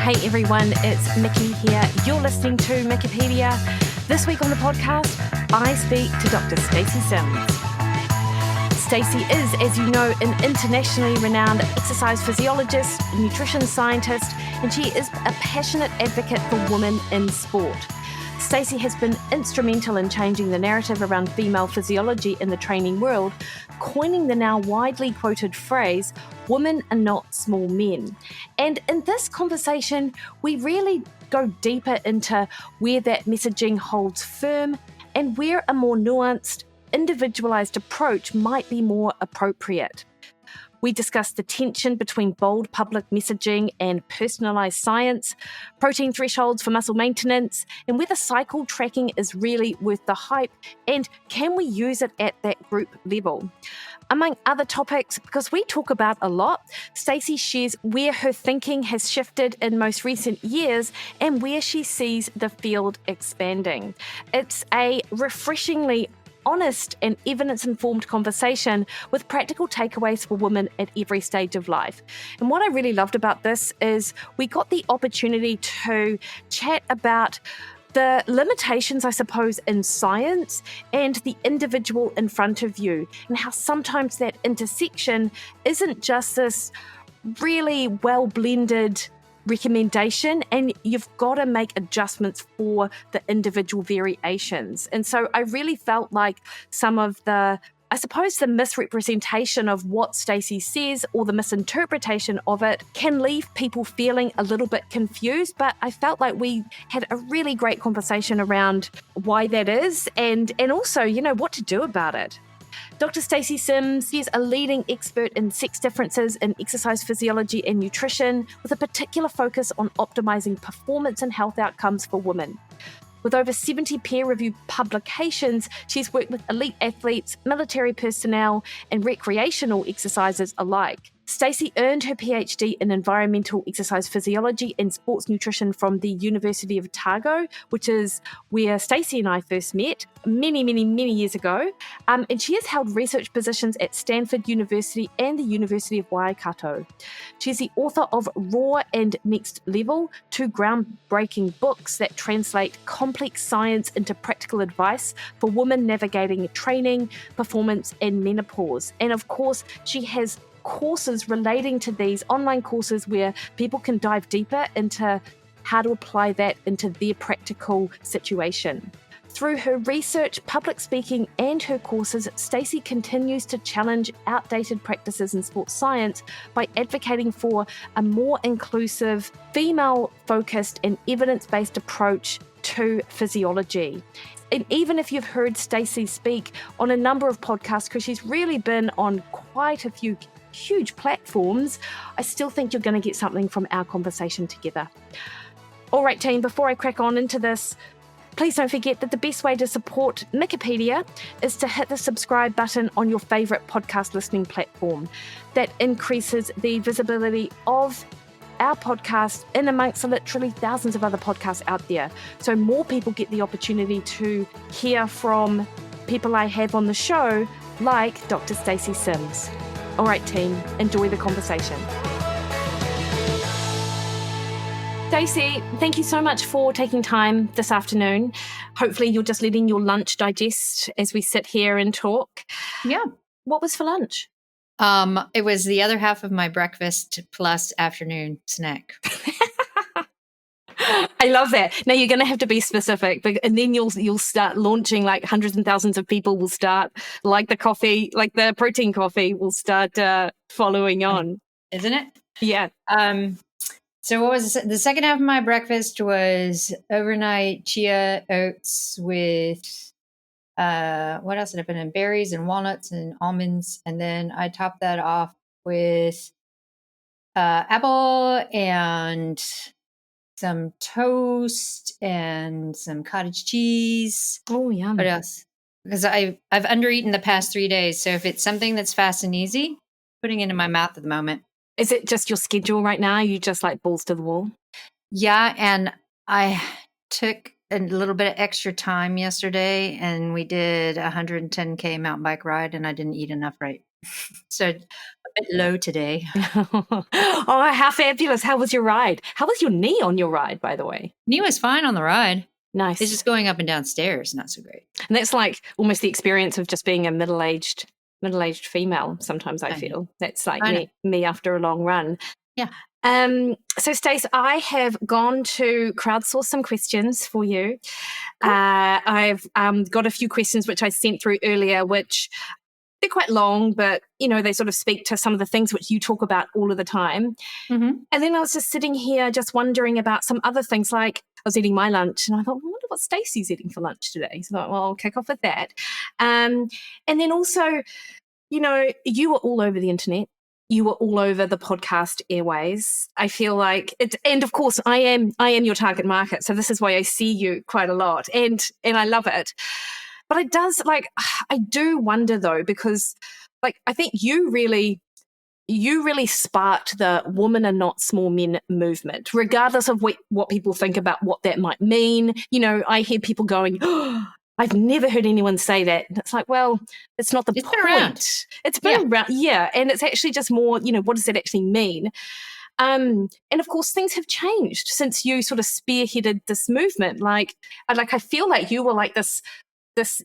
Hey everyone, it's Mikki here. You're listening to Wikipedia. This week on the podcast, I speak to Dr. Stacy Sims. Stacy is, as you know, an internationally renowned exercise physiologist, nutrition scientist, and she is a passionate advocate for women in sport. Stacy has been instrumental in changing the narrative around female physiology in the training world, coining the now widely quoted phrase, "Women are not small men." And in this conversation, we really go deeper into where that messaging holds firm and where a more nuanced, individualised approach might be more appropriate. We discuss the tension between bold public messaging and personalised science, protein thresholds for muscle maintenance, and whether cycle tracking is really worth the hype, and can we use it at that group level? Among other topics, because we talk about a lot, Stacy shares where her thinking has shifted in most recent years and where she sees the field expanding. It's a refreshingly honest and evidence-informed conversation with practical takeaways for women at every stage of life. And what I really loved about this is we got the opportunity to chat about the limitations, I suppose, in science and the individual in front of you, and how sometimes that intersection isn't just this really well-blended recommendation, and you've got to make adjustments for the individual variations. And so I really felt like some of the misrepresentation of what Stacy says or the misinterpretation of it can leave people feeling a little bit confused. But I felt like we had a really great conversation around why that is and also, what to do about it. Dr. Stacy Sims is a leading expert in sex differences in exercise physiology and nutrition, with a particular focus on optimizing performance and health outcomes for women. With over 70 peer-reviewed publications, she's worked with elite athletes, military personnel, and recreational exercisers alike. Stacy earned her PhD in environmental exercise physiology and sports nutrition from the University of Otago, which is where Stacy and I first met many years ago. And she has held research positions at Stanford University and the University of Waikato. She's the author of Raw and Next Level, two groundbreaking books that translate complex science into practical advice for women navigating training, performance, and menopause. And of course, she has courses relating to these, online courses where people can dive deeper into how to apply that into their practical situation. Through her research, public speaking, and her courses, Stacy continues to challenge outdated practices in sports science by advocating for a more inclusive, female-focused, and evidence-based approach to physiology. And even if you've heard Stacy speak on a number of podcasts, because she's really been on quite a few huge platforms, I still think you're going to get something from our conversation together. All right, team, before I crack on into this, please don't forget that the best way to support Wikipedia is to hit the subscribe button on your favourite podcast listening platform. That increases the visibility of our podcast in amongst literally thousands of other podcasts out there. So more people get the opportunity to hear from people I have on the show, like Dr. Stacy Sims. All right, team, enjoy the conversation. Stacy, thank you so much for taking time this afternoon. Hopefully you're just letting your lunch digest as we sit here and talk. Yeah. What was for lunch? It was the other half of my breakfast plus afternoon snack. I love that. Now you're going to have to be specific, and then you'll start launching, like hundreds and thousands of people will start, like the coffee, like the protein coffee will start following on. Isn't it? Yeah. So what was the second half of my breakfast was overnight chia oats with what else did I put in? Berries and walnuts and almonds, and then I topped that off with apple and some toast and some cottage cheese. Oh, yum. What else? Because I've undereaten the past 3 days. So if it's something that's fast and easy, putting it in my mouth at the moment. Is it just your schedule right now? You just like balls to the wall? Yeah. And I took a little bit of extra time yesterday and we did a 110K mountain bike ride and I didn't eat enough right So a bit low today. Oh, how fabulous. How was your ride? How was your knee on your ride, by the way? Knee was fine on the ride. Nice. It's just going up and down stairs, not so great. And that's like almost the experience of just being a middle-aged female. Sometimes I feel that's like me after a long run. Yeah. So Stace, I have gone to crowdsource some questions for you. Cool. I've got a few questions which I sent through earlier, which they're quite long, but they sort of speak to some of the things which you talk about all of the time. Mm-hmm. And then I was just sitting here just wondering about some other things, like I was eating my lunch and I thought, I wonder what Stacey's eating for lunch today. So I thought, well, I'll kick off with that. And then also, you were all over the internet. You were all over the podcast airways. I feel like it, and of course I am your target market. So this is why I see you quite a lot and I love it. But it does, I do wonder though, because I think you really sparked the women are not small men movement, regardless of what people think about what that might mean. I hear people going, oh, I've never heard anyone say that. And it's like, well, it's not the point. Been around. It's been around. Yeah. And it's actually just more, what does that actually mean? And of course, things have changed since you sort of spearheaded this movement. I feel like you were like this,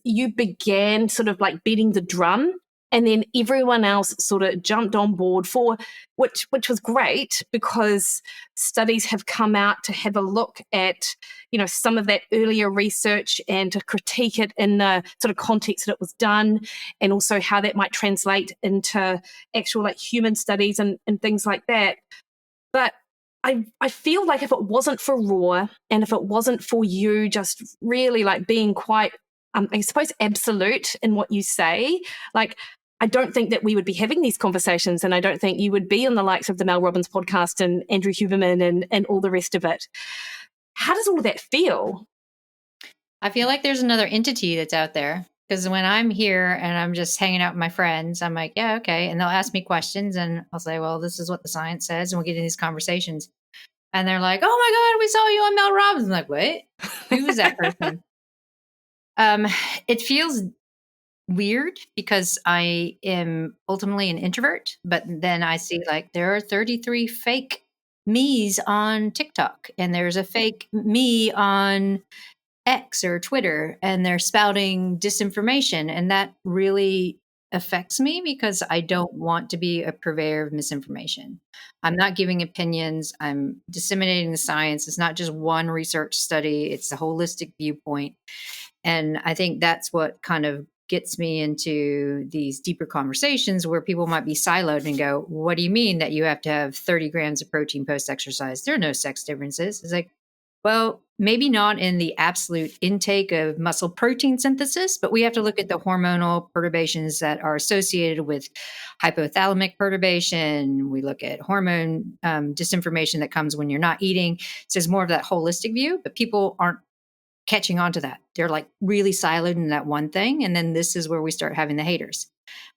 you began sort of like beating the drum, and then everyone else sort of jumped on board for which was great, because studies have come out to have a look at, some of that earlier research and to critique it in the sort of context that it was done, and also how that might translate into actual human studies and things like that. But I feel like if it wasn't for Raw, and if it wasn't for you just really being quite, I suppose, absolute in what you say, I don't think that we would be having these conversations, and I don't think you would be on the likes of the Mel Robbins podcast and Andrew Huberman and all the rest of it. How does all of that feel? I feel like there's another entity that's out there, because when I'm here and I'm just hanging out with my friends, I'm like, yeah, okay. And they'll ask me questions and I'll say, well, this is what the science says. And we'll get in these conversations. And they're like, oh my God, we saw you on Mel Robbins. I'm like, what? Who is that person? It feels weird because I am ultimately an introvert, but then I see there are 33 fake me's on TikTok, and there's a fake me on X or Twitter, and they're spouting disinformation, and that really affects me because I don't want to be a purveyor of misinformation. I'm not giving opinions. I'm disseminating the science. It's not just one research study. It's a holistic viewpoint. And I think that's what kind of gets me into these deeper conversations where people might be siloed and go, what do you mean that you have to have 30 grams of protein post-exercise? There are no sex differences. It's like, well, maybe not in the absolute intake of muscle protein synthesis, but we have to look at the hormonal perturbations that are associated with hypothalamic perturbation. We look at hormone disinformation that comes when you're not eating. So it's more of that holistic view, but people aren't catching on to that. They're really siloed in that one thing. And then this is where we start having the haters.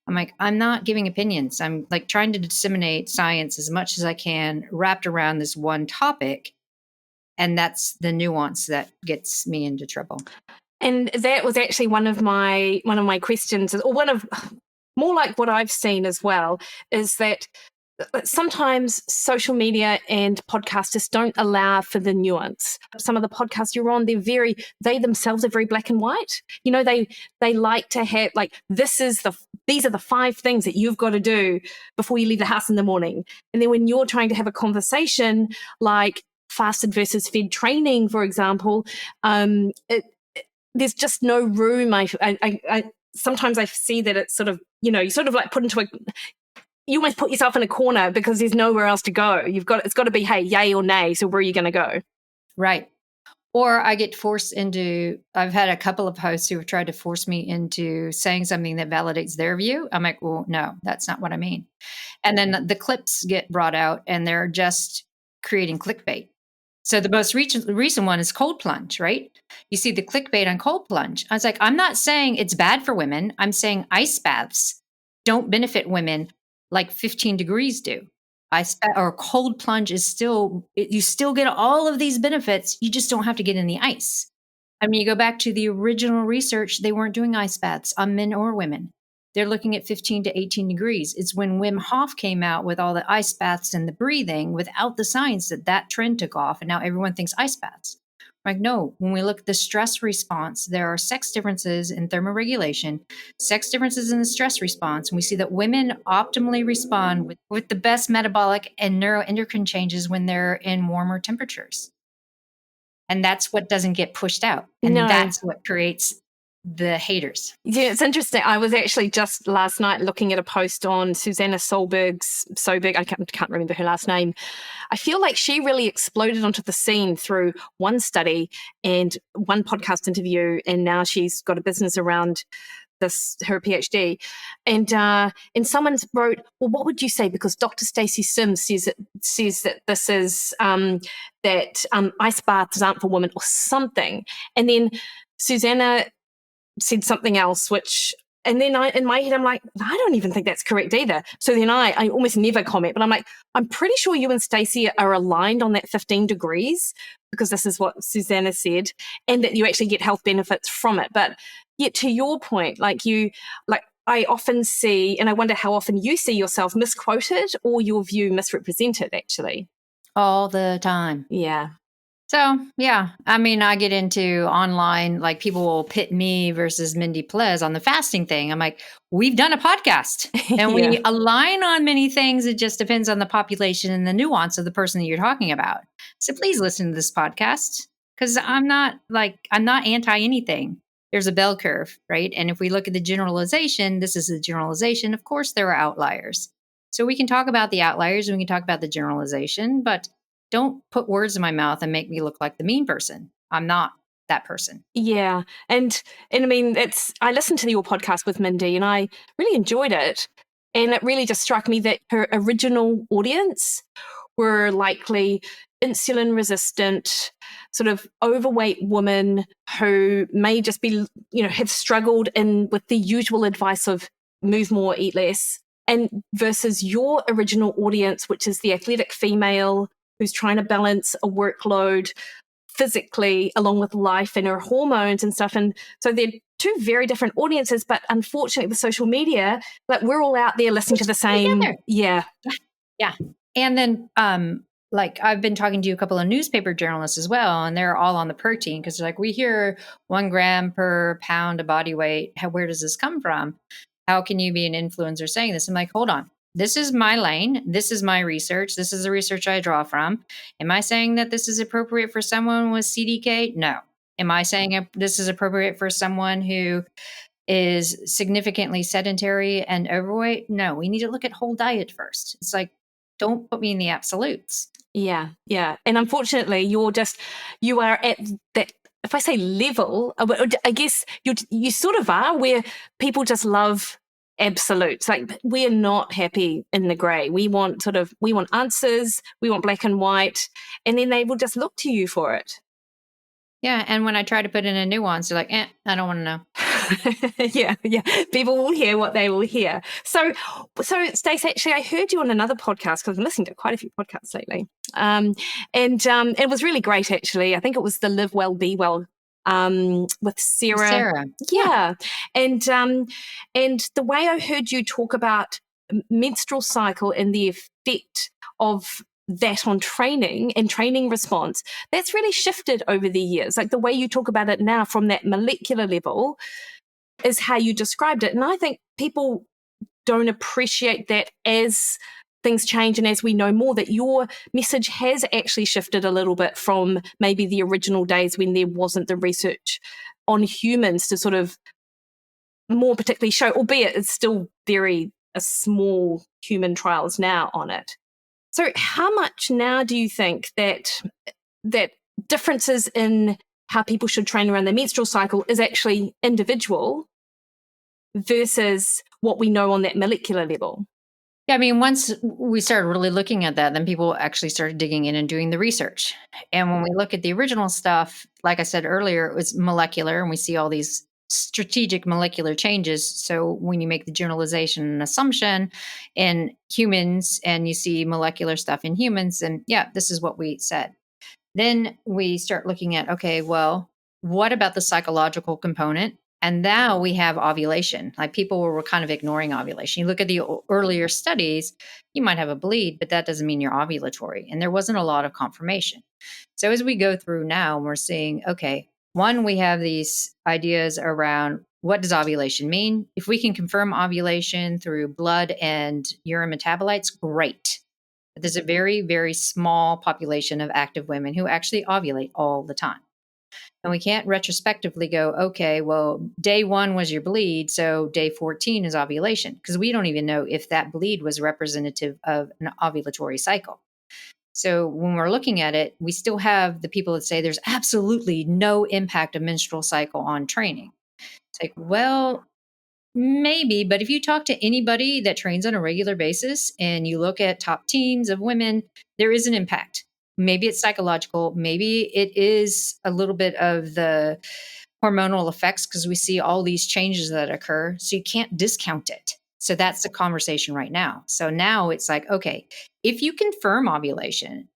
I'm like, I'm not giving opinions. I'm trying to disseminate science as much as I can wrapped around this one topic. And that's the nuance that gets me into trouble. And that was actually one of my questions, or one of more like what I've seen as well, is that sometimes social media and podcasters don't allow for the nuance. Some of the podcasts you're on, they themselves are very black and white. They like to have these are the 5 things that you've got to do before you leave the house in the morning. And then when you're trying to have a conversation like fasted versus fed training, for example, there's just no room. I sometimes I see that it's sort of, you sort of put into you almost put yourself in a corner because there's nowhere else to go. It's got to be, hey, yay or nay. So where are you going to go? Right. Or I get forced into, I've had a couple of hosts who have tried to force me into saying something that validates their view. I'm like, well, no, that's not what I mean. And then the clips get brought out and they're just creating clickbait. So the most recent one is cold plunge, right? You see the clickbait on cold plunge. I was like, I'm not saying it's bad for women. I'm saying ice baths don't benefit women like 15 degrees do. Or cold plunge is you still get all of these benefits. You just don't have to get in the ice. I mean, you go back to the original research, they weren't doing ice baths on men or women. they're looking at 15 to 18 degrees. It's when Wim Hof came out with all the ice baths and the breathing without the science that trend took off. And now everyone thinks ice baths. Like, no, when we look at the stress response, there are sex differences in thermoregulation, sex differences in the stress response. And we see that women optimally respond with the best metabolic and neuroendocrine changes when they're in warmer temperatures. And that's what doesn't get pushed out. And that's what creates the haters. Yeah, it's interesting. I was actually just last night looking at a post on Susanna Solberg. I can't remember her last name. I feel like she really exploded onto the scene through one study and one podcast interview, and now she's got a business around this, her PhD. And someone wrote, well, what would you say? Because Dr. Stacy Sims says that this is ice baths aren't for women or something. And then Susanna said something else, and then in my head, I'm like, I don't even think that's correct either. So then I almost never comment, but I'm like, I'm pretty sure you and Stacey are aligned on that 15 degrees because this is what Susanna said, and that you actually get health benefits from it. But yet to your point, I often see, and I wonder how often you see yourself misquoted or your view misrepresented, actually. All the time. Yeah. So, yeah, I mean, I get into online, like people will pit me versus Mindy Plez on the fasting thing. I'm like, we've done a podcast and we align on many things. It just depends on the population and the nuance of the person that you're talking about. So please listen to this podcast because I'm not anti anything. There's a bell curve, right? And if we look at the generalization, this is a generalization. Of course, there are outliers. So we can talk about the outliers and we can talk about the generalization, but don't put words in my mouth and make me look like the mean person. I'm not that person. Yeah. And I mean, I listened to your podcast with Mindy and I really enjoyed it. And it really just struck me that her original audience were likely insulin resistant, sort of overweight women who may just be, have struggled with the usual advice of move more, eat less. And versus your original audience, which is the athletic female who's trying to balance a workload physically along with life and her hormones and stuff. And so they're two very different audiences, but unfortunately with social media, we're all out there listening to the same. Together. Yeah. Yeah. And then I've been talking to a couple of newspaper journalists as well, and they're all on the protein because they're like, we hear 1 gram per pound of body weight. Where does this come from? How can you be an influencer saying this? I'm like, hold on. This is my lane. This is my research. This is the research I draw from. Am I saying that this is appropriate for someone with CDK? No. Am I saying this is appropriate for someone who is significantly sedentary and overweight? No. We need to look at whole diet first. It's like, don't put me in the absolutes. Yeah. Yeah. And unfortunately, you are at that, if I say level, I guess you sort of are, where people just love absolutes. Like, we're not happy in the gray. We want answers, we want black and white, and then they will just look to you for it. Yeah. And when I try to put in a nuance, they're like, I don't want to know. Yeah. People will hear what they will hear. So Stace, actually, I heard you on another podcast because I'm listening to quite a few podcasts lately. And it was really great, actually. I think it was the Live Well, Be Well with Sarah. Yeah. And the way I heard you talk about menstrual cycle and the effect of that on training and training response, that's really shifted over the years. Like the way you talk about it now from that molecular level is how you described it. And I think people don't appreciate that as things change and as we know more, that your message has actually shifted a little bit from maybe the original days when there wasn't the research on humans to sort of more particularly show, albeit it's still very small human trials now on it. So how much now do you think that differences in how people should train around their menstrual cycle is actually individual versus what we know on that molecular level? Yeah, I mean, once we started really looking at that, then people actually started digging in and doing the research. And when we look at the original stuff, like I said earlier, it was molecular, and we see all these strategic molecular changes. So when you make the generalization and assumption in humans and you see molecular stuff in humans, and yeah, this is what we said. Then we start looking at, okay, well, what about the psychological component? And now we have ovulation. Like people were kind of ignoring ovulation. You look at the earlier studies, you might have a bleed, but that doesn't mean you're ovulatory. And there wasn't a lot of confirmation. So as we go through now, we're seeing, okay, one, we have these ideas around what does ovulation mean? If we can confirm ovulation through blood and urine metabolites, great. But there's a very, very small population of active women who actually ovulate all the time. And we can't retrospectively go, okay, well, day 1 was your bleed, so day 14 is ovulation, because we don't even know if that bleed was representative of an ovulatory cycle. So when we're looking at it, we still have the people that say there's absolutely no impact of menstrual cycle on training. It's like, well, maybe, but if you talk to anybody that trains on a regular basis and you look at top teams of women, there is an impact. Maybe it's psychological, maybe it is a little bit of the hormonal effects because we see all these changes that occur. So you can't discount it. So that's the conversation right now. So now it's like, okay, if you confirm ovulation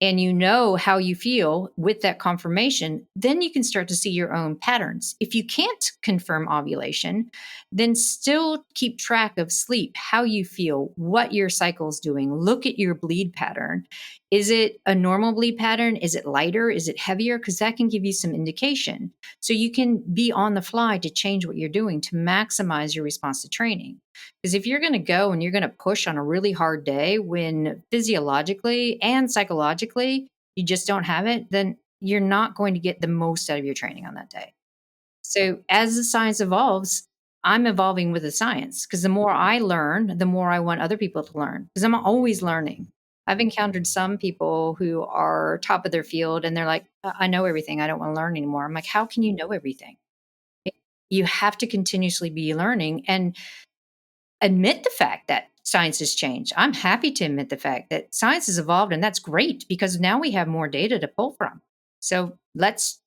and you know how you feel with that confirmation, then you can start to see your own patterns. If you can't confirm ovulation, then still keep track of sleep, how you feel, what your cycle's doing. Look at your bleed pattern. Is it a normal bleed pattern? Is it lighter? Is it heavier? Because that can give you some indication. So you can be on the fly to change what you're doing to maximize your response to training. Because if you're going to go and you're going to push on a really hard day when physiologically and psychologically you just don't have it, then you're not going to get the most out of your training on that day. So as the science evolves, I'm evolving with the science because the more I learn, the more I want other people to learn because I'm always learning. I've encountered some people who are top of their field and they're like, I know everything. I don't want to learn anymore. I'm like, how can you know everything? You have to continuously be learning and admit the fact that science has changed. I'm happy to admit the fact that science has evolved, and that's great because now we have more data to pull from. So let's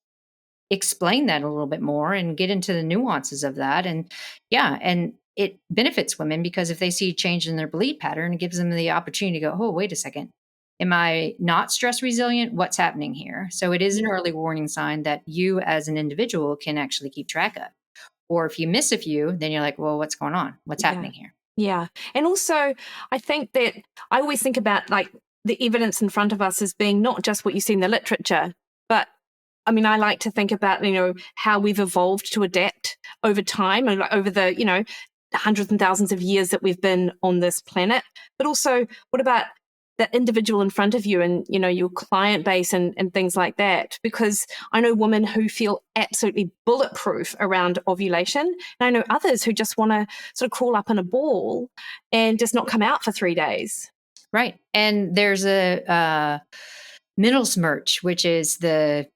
explain that a little bit more and get into the nuances of that. And yeah, and it benefits women because if they see a change in their bleed pattern, it gives them the opportunity to go, oh, wait a second. Am I not stress resilient? What's happening here? So it is an early warning sign that you as an individual can actually keep track of. Or if you miss a few, then you're like, well, what's going on? What's happening here? Yeah. And also, I think that I always think about like the evidence in front of us as being not just what you see in the literature, but I mean, I like to think about, how we've evolved to adapt over time and over the, hundreds and thousands of years that we've been on this planet. But also, what about the individual in front of you and, your client base and things like that? Because I know women who feel absolutely bulletproof around ovulation. And I know others who just want to sort of crawl up in a ball and just not come out for 3 days. Right. And there's a middle smirch, which is the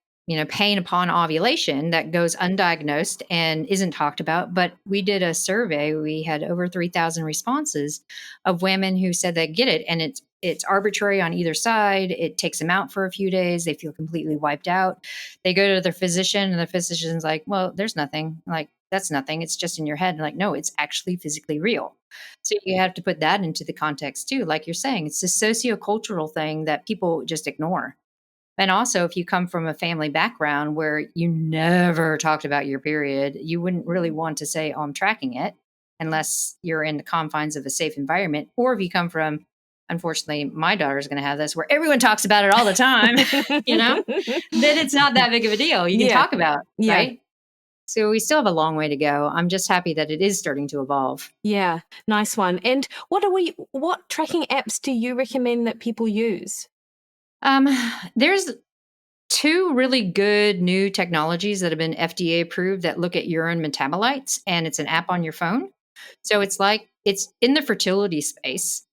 pain upon ovulation that goes undiagnosed and isn't talked about. But we did a survey. We had over 3,000 responses of women who said they get it. And it's arbitrary on either side. It takes them out for a few days. They feel completely wiped out. They go to their physician and the physician's like, well, there's nothing. Like, that's nothing. It's just in your head. And like, no, it's actually physically real. So you have to put that into the context too. Like you're saying, it's a sociocultural thing that people just ignore. And also, if you come from a family background where you never talked about your period, you wouldn't really want to say, oh, I'm tracking it unless you're in the confines of a safe environment. Or if you come from, unfortunately, my daughter's going to have this where everyone talks about it all the time, then it's not that big of a deal. You can talk about, right? So we still have a long way to go. I'm just happy that it is starting to evolve. Yeah, nice one. And what tracking apps do you recommend that people use? There's 2 really good new technologies that have been FDA approved that look at urine metabolites, and it's an app on your phone. So it's in the fertility space,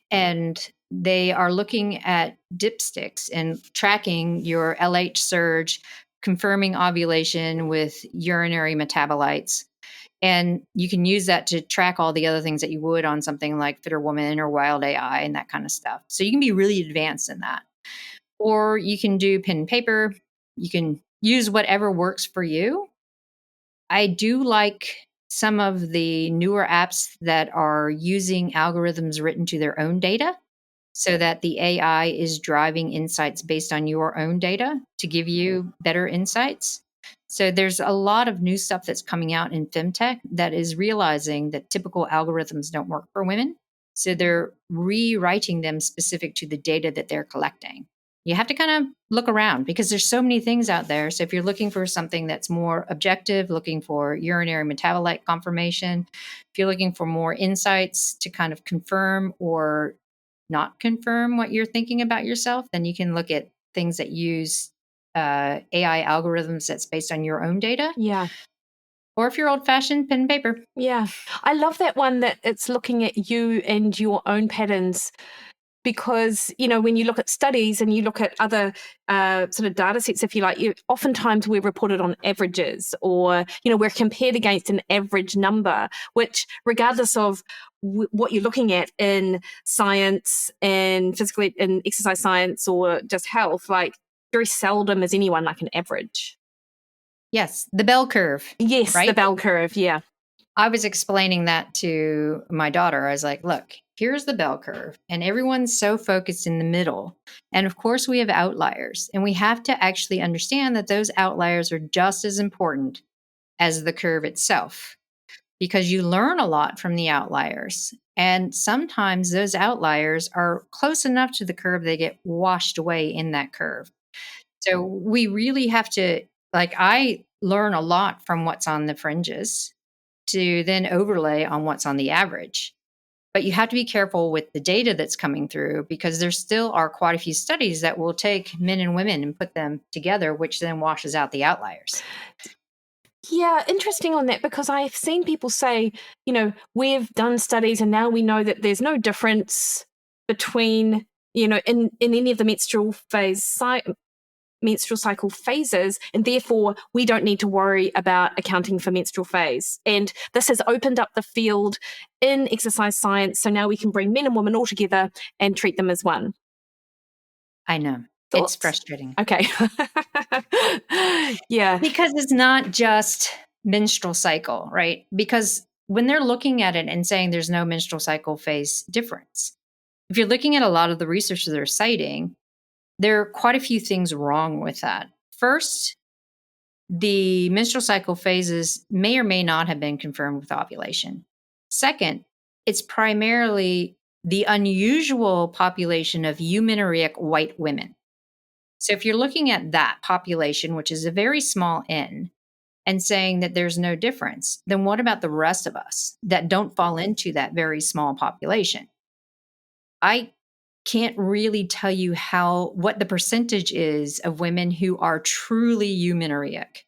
and they are looking at dipsticks and tracking your LH surge, confirming ovulation with urinary metabolites. And you can use that to track all the other things that you would on something like Fitter Woman or Wild AI and that kind of stuff. So you can be really advanced in that. Or you can do pen and paper. You can use whatever works for you. I do like some of the newer apps that are using algorithms written to their own data so that the AI is driving insights based on your own data to give you better insights. So there's a lot of new stuff that's coming out in femtech that is realizing that typical algorithms don't work for women. So they're rewriting them specific to the data that they're collecting. You have to kind of look around because there's so many things out there. So if you're looking for something that's more objective, looking for urinary metabolite confirmation, if you're looking for more insights to kind of confirm or not confirm what you're thinking about yourself, then you can look at things that use AI algorithms that's based on your own data. Yeah. Or if you're old fashioned, pen and paper. Yeah. I love that one that it's looking at you and your own patterns. Because, when you look at studies and you look at other sort of data sets, if you like, oftentimes we're reported on averages or, we're compared against an average number, which regardless of what you're looking at in science and physically in exercise science or just health, like very seldom is anyone like an average. Yes, the bell curve. Yes, right? The bell curve, yeah. I was explaining that to my daughter. I was like, look, here's the bell curve, and everyone's so focused in the middle. And of course, we have outliers, and we have to actually understand that those outliers are just as important as the curve itself because you learn a lot from the outliers. And sometimes those outliers are close enough to the curve, they get washed away in that curve. So we really have to, I learn a lot from what's on the fringes to then overlay on what's on the average. But you have to be careful with the data that's coming through because there still are quite a few studies that will take men and women and put them together, which then washes out the outliers. Yeah, interesting on that because I've seen people say, we've done studies and now we know that there's no difference between, in any of the menstrual cycle phases, and therefore we don't need to worry about accounting for menstrual phase. And this has opened up the field in exercise science, so now we can bring men and women all together and treat them as one. I know. Thoughts? It's frustrating. Okay. Yeah. Because it's not just menstrual cycle, right? Because when they're looking at it and saying there's no menstrual cycle phase difference, if you're looking at a lot of the research that they're citing, there are quite a few things wrong with that. First, the menstrual cycle phases may or may not have been confirmed with ovulation. Second, it's primarily the unusual population of eumenoric white women. So if you're looking at that population, which is a very small N, and saying that there's no difference, then what about the rest of us that don't fall into that very small population? I can't really tell you what the percentage is of women who are truly eumenoric,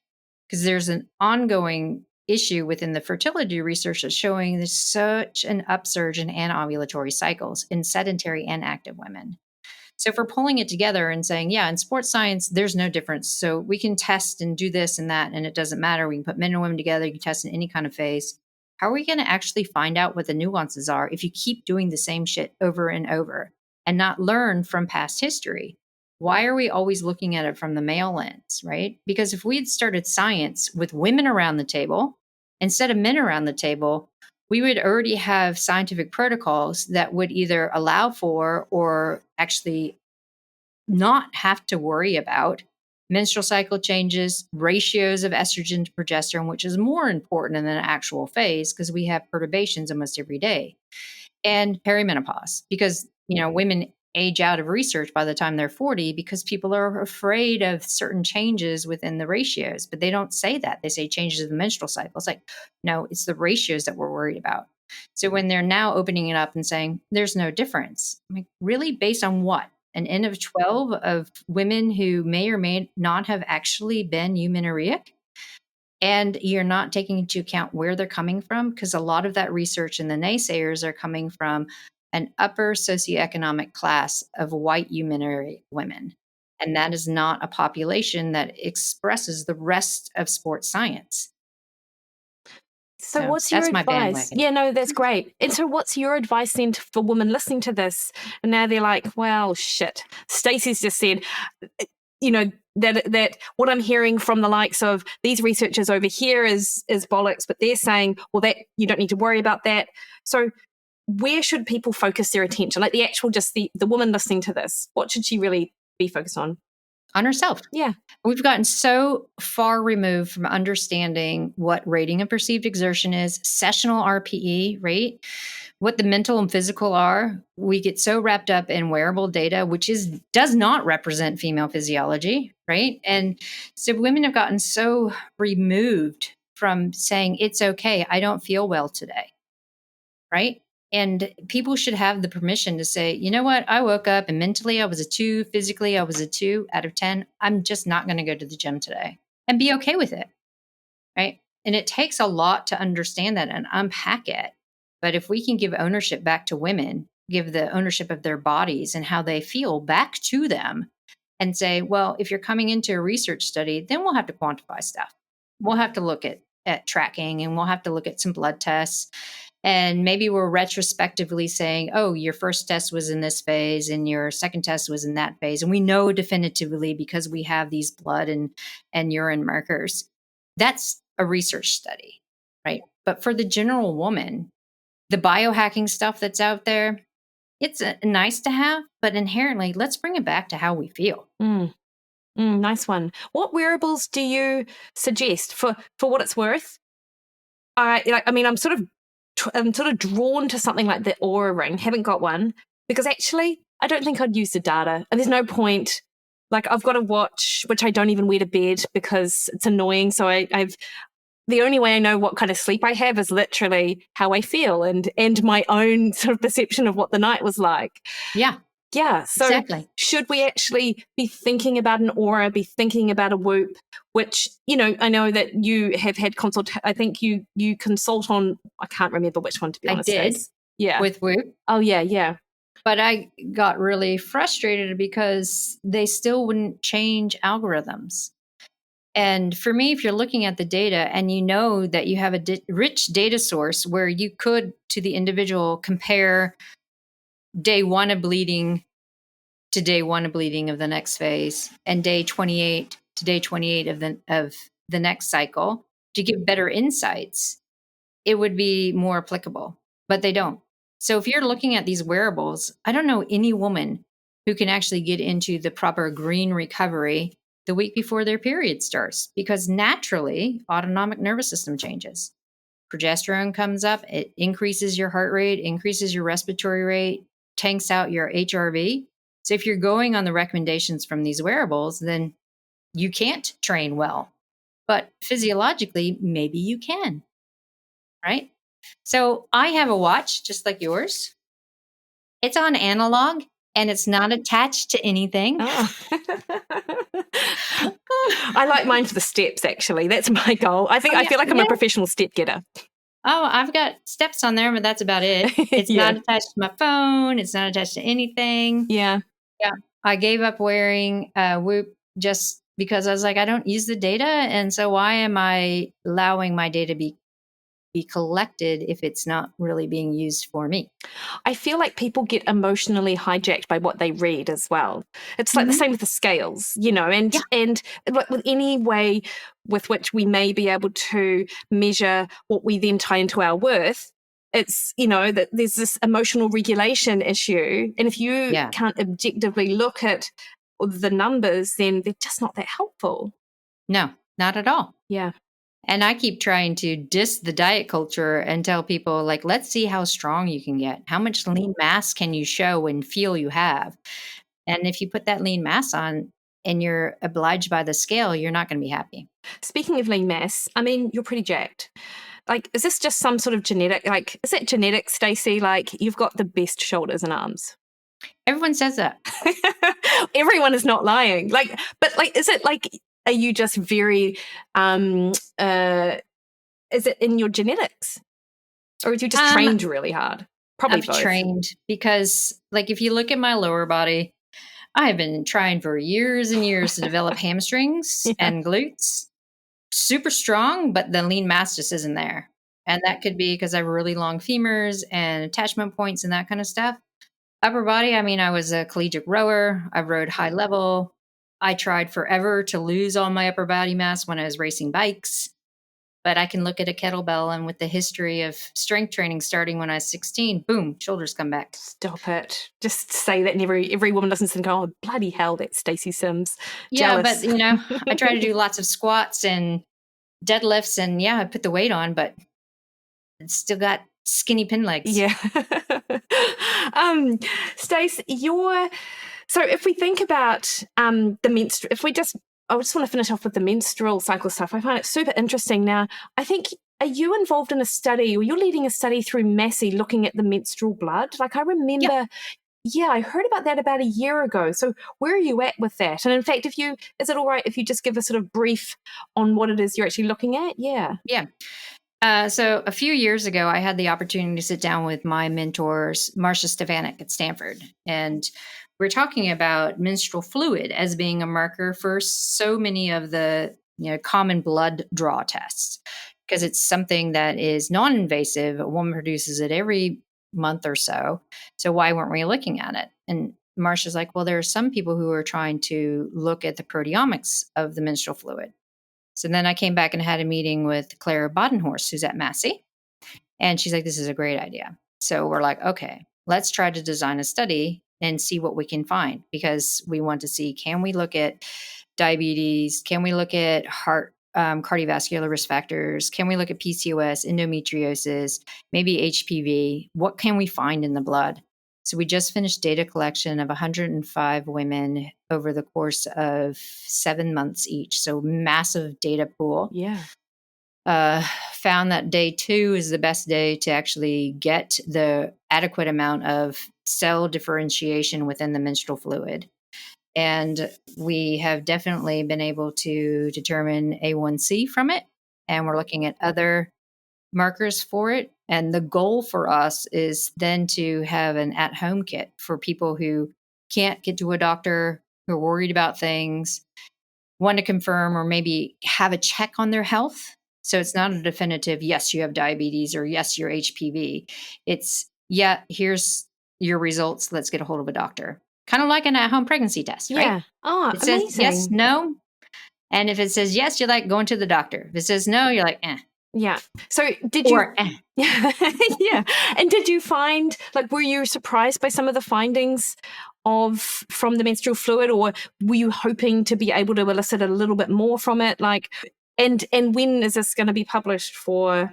because there's an ongoing issue within the fertility research that's showing there's such an upsurge in anovulatory cycles in sedentary and active women. So if we're pulling it together and saying, yeah, in sports science, there's no difference. So we can test and do this and that, and it doesn't matter. We can put men and women together. You can test in any kind of phase. How are we going to actually find out what the nuances are if you keep doing the same shit over and over and not learn from past history? Why are we always looking at it from the male lens, right? Because if we had started science with women around the table instead of men around the table, we would already have scientific protocols that would either allow for or actually not have to worry about menstrual cycle changes, ratios of estrogen to progesterone, which is more important than an actual phase because we have perturbations almost every day, and perimenopause because, women age out of research by the time they're 40 because people are afraid of certain changes within the ratios, but they don't say that. They say changes in the menstrual cycle. It's like, no, it's the ratios that we're worried about. So when they're now opening it up and saying there's no difference, I'm like, really based on what? An N of 12 of women who may or may not have actually been eumenoric? And you're not taking into account where they're coming from, because a lot of that research and the naysayers are coming from an upper socioeconomic class of white eumenoric women. And that is not a population that expresses the rest of sports science. So what's your advice? Bandwagon. Yeah, no, that's great. And so what's your advice then for women listening to this? And now they're like, well, shit. Stacy's just said, that what I'm hearing from the likes of these researchers over here is bollocks, but they're saying, well, that you don't need to worry about that. So where should people focus their attention? Like the actual, just the woman listening to this, what should she really be focused on? on herself. Yeah. We've gotten so far removed from understanding what rating of perceived exertion is, sessional RPE, right? What the mental and physical are. We get so wrapped up in wearable data, which does not represent female physiology, right? And so women have gotten so removed from saying, it's okay, I don't feel well today, right? And people should have the permission to say, you know what, I woke up and mentally I was a 2, physically I was a 2 out of 10. I'm just not going to go to the gym today, and be okay with it, right? And it takes a lot to understand that and unpack it. But if we can give ownership back to women, give the ownership of their bodies and how they feel back to them, and say, well, if you're coming into a research study, then we'll have to quantify stuff. We'll have to look at tracking, and we'll have to look at some blood tests. And maybe we're retrospectively saying, oh, your first test was in this phase and your second test was in that phase. And we know definitively because we have these blood and urine markers. That's a research study, right? But for the general woman, the biohacking stuff that's out there, it's nice to have, but inherently, let's bring it back to how we feel. Nice one. What wearables do you suggest for what it's worth? I'm sort of drawn to something like the Aura Ring. Haven't got one because actually I don't think I'd use the data. And there's no point. Like I've got a watch which I don't even wear to bed because it's annoying. So I've the only way I know what kind of sleep I have is literally how I feel and my own sort of perception of what the night was like. Yeah. Yeah. So exactly. Should we actually be thinking about an Aura, be thinking about a Whoop, which, I know that you have had I think you consult on, I can't remember which one to be honest. I did. Yeah. With Whoop. Oh, yeah, yeah. But I got really frustrated because they still wouldn't change algorithms. And for me, if you're looking at the data and you know that you have a rich data source where you could, to the individual, compare day 1 of bleeding to day 1 of bleeding of the next phase and day 28 to day 28 of the next cycle to give better insights, it would be more applicable, but they don't. So if you're looking at these wearables, I don't know any woman who can actually get into the proper green recovery the week before their period starts, because naturally autonomic nervous system changes. Progesterone comes up, it increases your heart rate, increases your respiratory rate, tanks out your HRV. So if you're going on the recommendations from these wearables, then you can't train well. But physiologically, maybe you can, right? So I have a watch just like yours. It's on analog and it's not attached to anything. Oh. I like mine for the steps, actually. That's my goal. I feel like I'm a professional step getter. Oh, I've got steps on there, but that's about it. It's not attached to my phone. It's not attached to anything. Yeah. Yeah. I gave up wearing Whoop just because I was like, I don't use the data. And so why am I allowing my data be collected if it's not really being used for me? I feel like people get emotionally hijacked by what they read as well. It's like the same with the scales, and with any way with which we may be able to measure what we then tie into our worth. It's, that there's this emotional regulation issue. And if you can't objectively look at the numbers, then they're just not that helpful. No, not at all. Yeah. And I keep trying to diss the diet culture and tell people, like, let's see how strong you can get. How much lean mass can you show and feel you have? And if you put that lean mass on and you're obliged by the scale, you're not going to be happy. Speaking of lean mass, I mean, you're pretty jacked. Like, is this just some sort of genetic, is it genetic, Stacy? Like, you've got the best shoulders and arms. Everyone says that. Everyone is not lying. Is it are you just very, is it in your genetics? Or have you just trained really hard? Probably both. I've trained because, if you look at my lower body, I have been trying for years and years to develop hamstrings and glutes. Super strong, but the lean mass just isn't there. And that could be because I have really long femurs and attachment points and that kind of stuff. Upper body, I was a collegiate rower. I rode high level. I tried forever to lose all my upper body mass when I was racing bikes. but I can look at a kettlebell, and with the history of strength training starting when I was 16, boom, shoulders come back. Stop it. Just say that and every woman listens and go, oh, bloody hell, that's Stacy Sims. Yeah, Jealous. but I try to do lots of squats and deadlifts, and I put the weight on, but it's still got skinny pin legs. Yeah. Stace, so if we think about the menstrual, I just want to finish off with the menstrual cycle stuff. I find it super interesting. Now, I think, are you involved in a study, or you're leading a study through Massey looking at the menstrual blood? Like, I remember, I heard about that about a year ago. So where are you at with that? And in fact, is it all right if you just give a sort of brief on what it is you're actually looking at? Yeah. Yeah. So a few years ago, I had the opportunity to sit down with my mentors, Marcia Stefanik at Stanford, and we're talking about menstrual fluid as being a marker for so many of the common blood draw tests, because it's something that is non-invasive. A woman produces it every month or so. So why weren't we looking at it? And Marcia's like, well, there are some people who are trying to look at the proteomics of the menstrual fluid. So then I came back and had a meeting with Claire Bodenhorst, who's at Massey. And she's like, this is a great idea. So we're like, okay, let's try to design a study and see what we can find, because we want to see, can we look at diabetes? Can we look at heart, cardiovascular risk factors? Can we look at PCOS, endometriosis, maybe HPV? What can we find in the blood? So we just finished data collection of 105 women over the course of 7 months each. So massive data pool. Yeah. Found that day 2 is the best day to actually get the adequate amount of cell differentiation within the menstrual fluid. And we have definitely been able to determine A1C from it. And we're looking at other markers for it. And the goal for us is then to have an at-home kit for people who can't get to a doctor, who are worried about things, want to confirm or maybe have a check on their health. So it's not a definitive, yes, you have diabetes, or yes, you're HPV. It's, here's your results. Let's get a hold of a doctor. Kind of like an at-home pregnancy test, right? Yeah. Oh, it amazing. says yes, no. And if it says yes, you're like going to the doctor. If it says no, you're like, eh. Yeah. So yeah. And did you find, were you surprised by some of the findings from the menstrual fluid, or were you hoping to be able to elicit a little bit more from it? And when is this going to be published for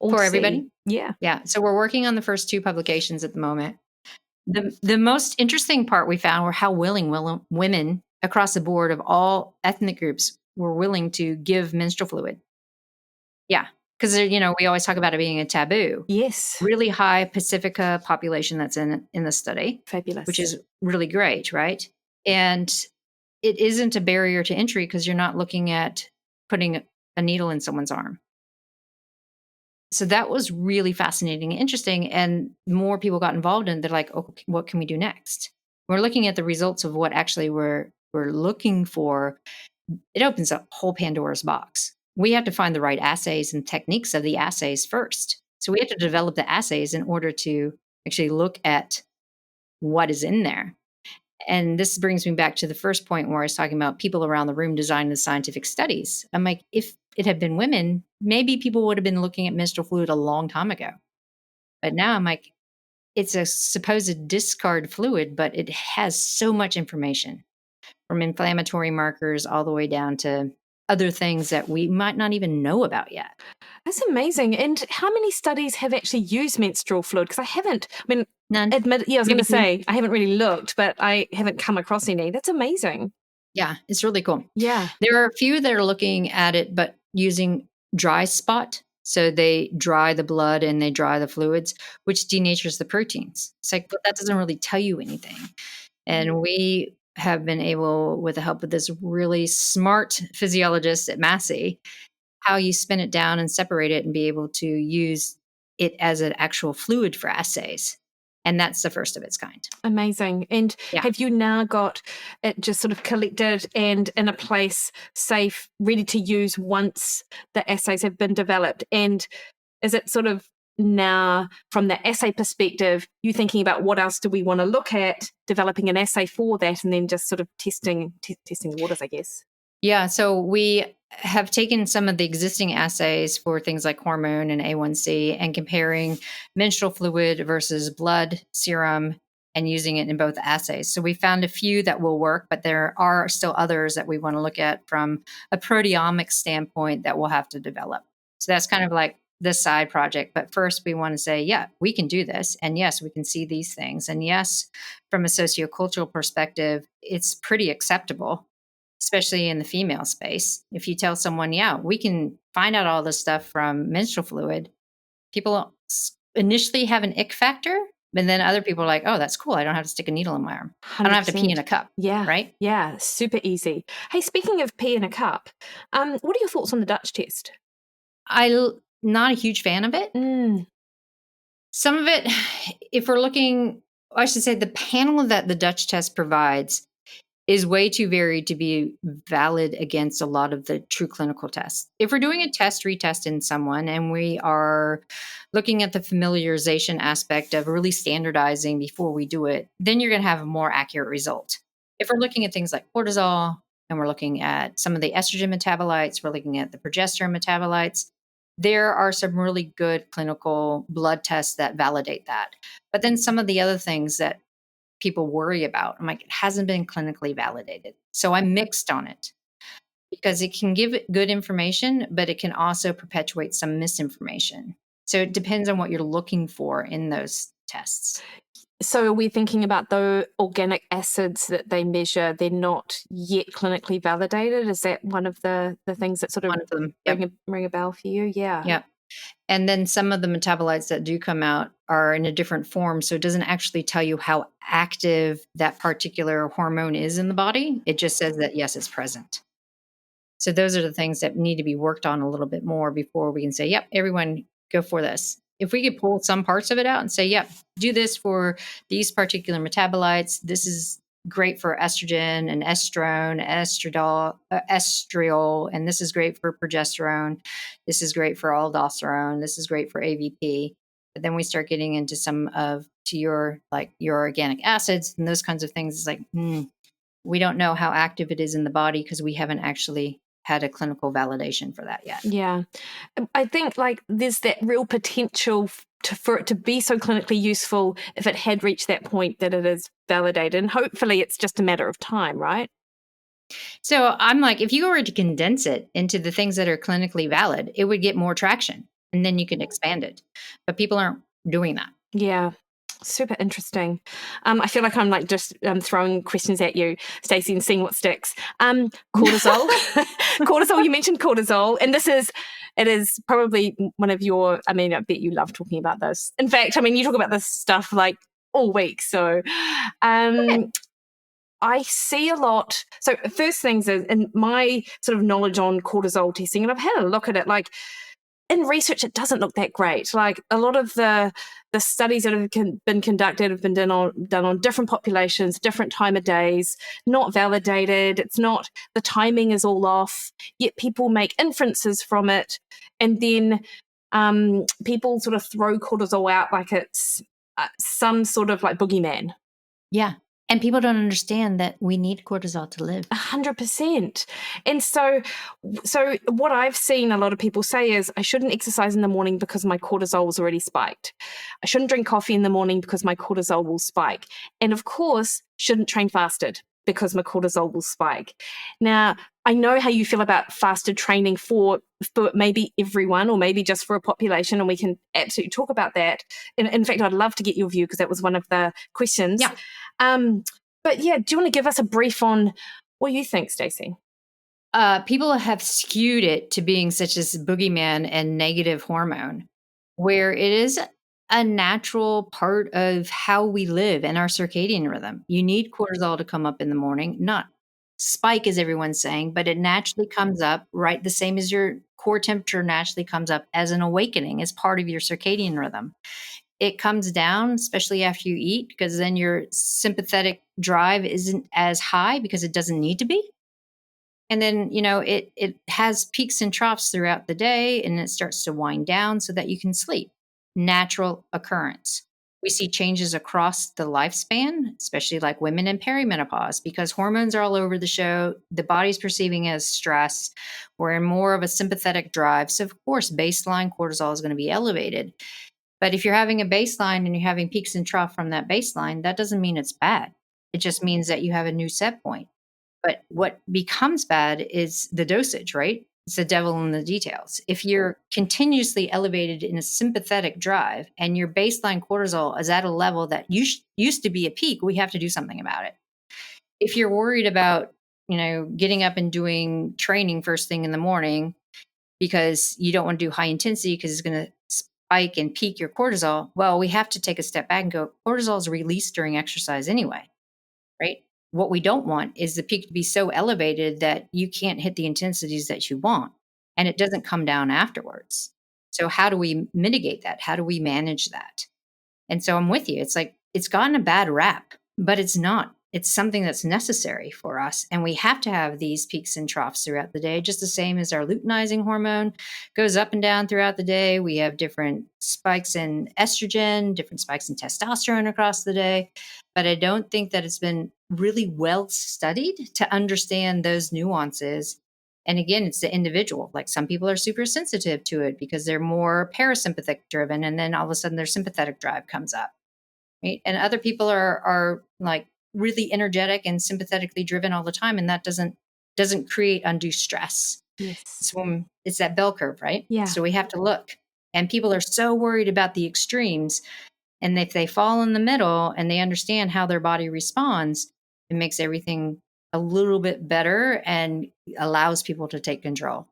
everybody? Yeah. Yeah. So we're working on the first 2 publications at the moment. The most interesting part we found were how willing women across the board of all ethnic groups were willing to give menstrual fluid. Yeah. Because, we always talk about it being a taboo. Yes. Really high Pacifica population that's in the study. Fabulous. Which is really great, right? And it isn't a barrier to entry because you're not looking at putting a needle in someone's arm. So that was really fascinating and interesting. And more people got involved in it. They're like, oh, what can we do next? We're looking at the results of what actually we're looking for. It opens up a whole Pandora's box. We have to find the right assays and techniques of the assays first. So we have to develop the assays in order to actually look at what is in there. And this brings me back to the first point where I was talking about people around the room designing the scientific studies. I'm like, if it had been women, maybe people would have been looking at menstrual fluid a long time ago. But now I'm like, it's a supposed discard fluid, but it has so much information, from inflammatory markers all the way down to other things that we might not even know about yet. That's amazing. And how many studies have actually used menstrual fluid? Because none. I was going to say, I haven't really looked, but I haven't come across any. That's amazing. Yeah, it's really cool. Yeah. There are a few that are looking at it, but using dry spot. So they dry the blood and they dry the fluids, which denatures the proteins. It's like, but that doesn't really tell you anything. And we have been able, with the help of this really smart physiologist at Massey, how you spin it down and separate it and be able to use it as an actual fluid for assays. And that's the first of its kind. Amazing. And have you now got it just sort of collected and in a place safe, ready to use once the assays have been developed? And is it sort of now, from the assay perspective, you thinking about what else do we want to look at, developing an assay for that, and then just sort of testing the waters, I guess? Yeah. So we have taken some of the existing assays for things like hormone and A1C and comparing menstrual fluid versus blood serum and using it in both assays. So we found a few that will work, but there are still others that we want to look at from a proteomics standpoint that we'll have to develop. So that's kind of like the side project. But first, we want to say, yeah, we can do this. And yes, we can see these things. And yes, from a sociocultural perspective, it's pretty acceptable, especially in the female space. If you tell someone, yeah, we can find out all this stuff from menstrual fluid, people initially have an ick factor, but then other people are like, oh, that's cool. I don't have to stick a needle in my arm. 100%. I don't have to pee in a cup. Yeah. Right? Yeah. Super easy. Hey, speaking of pee in a cup, what are your thoughts on the Dutch test? I'm not a huge fan of it. Some of it, if we're looking, I should say the panel that the Dutch test provides is way too varied to be valid against a lot of the true clinical tests. If we're doing a test retest in someone and we are looking at the familiarization aspect of really standardizing before we do it, then you're going to have a more accurate result. If we're looking at things like cortisol and we're looking at some of the estrogen metabolites, we're looking at the progesterone metabolites, there are some really good clinical blood tests that validate that. But then some of the other things that people worry about, I'm like, it hasn't been clinically validated. So I'm mixed on it because it can give good information, but it can also perpetuate some misinformation. So it depends on what you're looking for in those tests. So are we thinking about the organic acids that they measure? They're not yet clinically validated. Is that one of the things that sort of One of them, ring a bell for you? Yeah. Yep. And then some of the metabolites that do come out are in a different form. So it doesn't actually tell you how active that particular hormone is in the body. It just says that, yes, it's present. So those are the things that need to be worked on a little bit more before we can say, yep, everyone go for this. If we could pull some parts of it out and say, yep, do this for these particular metabolites, this is great for estrogen and estrone, estriol, and this is great for progesterone. This is great for aldosterone. This is great for AVP. But then we start getting into some of your organic acids and those kinds of things. It's like, we don't know how active it is in the body because we haven't actually had a clinical validation for that yet. Yeah. I think like there's that real potential for it to be so clinically useful if it had reached that point that it is validated. And hopefully it's just a matter of time, right? So I'm like, if you were to condense it into the things that are clinically valid, it would get more traction and then you can expand it. But people aren't doing that. Yeah. Super interesting. I feel like I'm like just throwing questions at you, Stacy, and seeing what sticks. Cortisol. Cortisol, you mentioned cortisol, and it is probably one of your, I mean, I bet you love talking about this. In fact, I mean, you talk about this stuff like all week. So I see a lot. So first things is in my sort of knowledge on cortisol testing, and I've had a look at it, like in research, it doesn't look that great. Like a lot of the studies that have been conducted have been done on different populations, different time of days, not validated. It's not, the timing is all off, yet people make inferences from it. And then people sort of throw cortisol out like it's some sort of like boogeyman. Yeah. And people don't understand that we need cortisol to live. 100%. And so what I've seen a lot of people say is I shouldn't exercise in the morning because my cortisol was already spiked. I shouldn't drink coffee in the morning because my cortisol will spike. And of course, shouldn't train fasted because my cortisol will spike. Now, I know how you feel about fasted training for maybe everyone or maybe just for a population, and we can absolutely talk about that. In fact, I'd love to get your view because that was one of the questions. Yeah. But yeah, do you want to give us a brief on what you think, Stacy? People have skewed it to being such as boogeyman and negative hormone, where it is a natural part of how we live and our circadian rhythm. You need cortisol to come up in the morning, not spike as everyone's saying, but it naturally comes up, right? The same as your core temperature naturally comes up as an awakening, as part of your circadian rhythm. It comes down, especially after you eat, because then your sympathetic drive isn't as high because it doesn't need to be. And then, it has peaks and troughs throughout the day and it starts to wind down so that you can sleep. Natural occurrence. We see changes across the lifespan, especially like women in perimenopause, because hormones are all over the show. The body's perceiving as stress. We're in more of a sympathetic drive. So, of course, baseline cortisol is going to be elevated. But if you're having a baseline and you're having peaks and troughs from that baseline, that doesn't mean it's bad. It just means that you have a new set point. But what becomes bad is the dosage, right? It's the devil in the details. If you're continuously elevated in a sympathetic drive and your baseline cortisol is at a level that used to be a peak, we have to do something about it. If you're worried about, getting up and doing training first thing in the morning because you don't want to do high intensity because it's going to spike and peak your cortisol, well, we have to take a step back and go, cortisol is released during exercise anyway, right? What we don't want is the peak to be so elevated that you can't hit the intensities that you want, and it doesn't come down afterwards. So how do we mitigate that? How do we manage that? And so I'm with you. It's like it's gotten a bad rap, but it's not. It's something that's necessary for us. And we have to have these peaks and troughs throughout the day, just the same as our luteinizing hormone goes up and down throughout the day. We have different spikes in estrogen, different spikes in testosterone across the day. But I don't think that it's been really well studied to understand those nuances. And again, it's the individual. Like some people are super sensitive to it because they're more parasympathetic driven. And then all of a sudden their sympathetic drive comes up. Right. And other people are like really energetic and sympathetically driven all the time. And that doesn't create undue stress. Yes. It's that bell curve, right? Yeah. So we have to look. And people are so worried about the extremes. And if they fall in the middle and they understand how their body responds, it makes everything a little bit better and allows people to take control.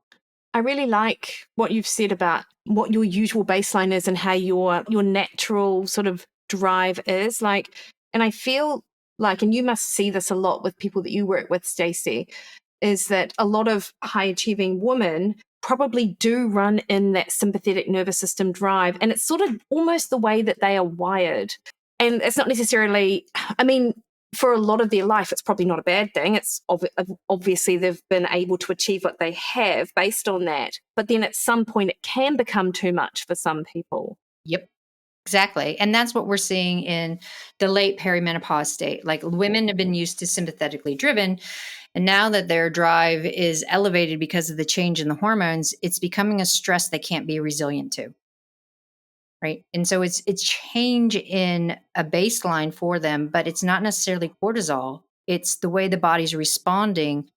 I really like what you've said about what your usual baseline is and how your natural sort of drive is like. And I feel like, and you must see this a lot with people that you work with, Stacy, is that a lot of high achieving women probably do run in that sympathetic nervous system drive. And it's sort of almost the way that they are wired. And it's not necessarily, I mean, for a lot of their life, it's probably not a bad thing. It's obviously they've been able to achieve what they have based on that. But then at some point, it can become too much for some people. Yep. Exactly. And that's what we're seeing in the late perimenopause state. Like women have been used to sympathetically driven. And now that their drive is elevated because of the change in the hormones, it's becoming a stress they can't be resilient to. Right. And so it's change in a baseline for them, but it's not necessarily cortisol. It's the way the body's responding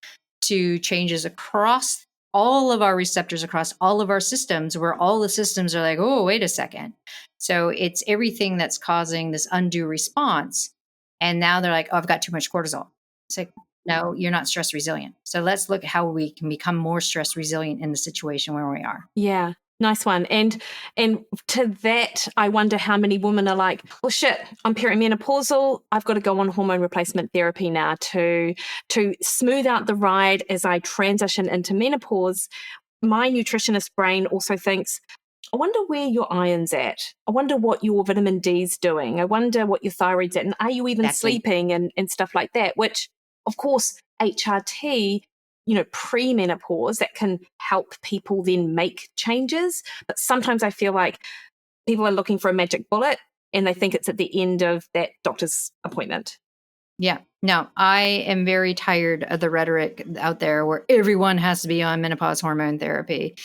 to changes across all of our receptors, across all of our systems, where all the systems are like, oh, wait a second. So it's everything that's causing this undue response. And now they're like, oh, I've got too much cortisol. It's like, no, you're not stress resilient. So let's look at how we can become more stress resilient in the situation where we are. Yeah. Nice one. And to that, I wonder how many women are like, well, shit, I'm perimenopausal. I've got to go on hormone replacement therapy now to smooth out the ride as I transition into menopause. My nutritionist brain also thinks, I wonder where your iron's at. I wonder what your vitamin D's doing. I wonder what your thyroid's at. And are you even sleeping and stuff like that? Which, of course, HRT, pre-menopause, that can help people then make changes. But sometimes I feel like people are looking for a magic bullet and they think it's at the end of that doctor's appointment. Yeah. No, I am very tired of the rhetoric out there where everyone has to be on menopause hormone therapy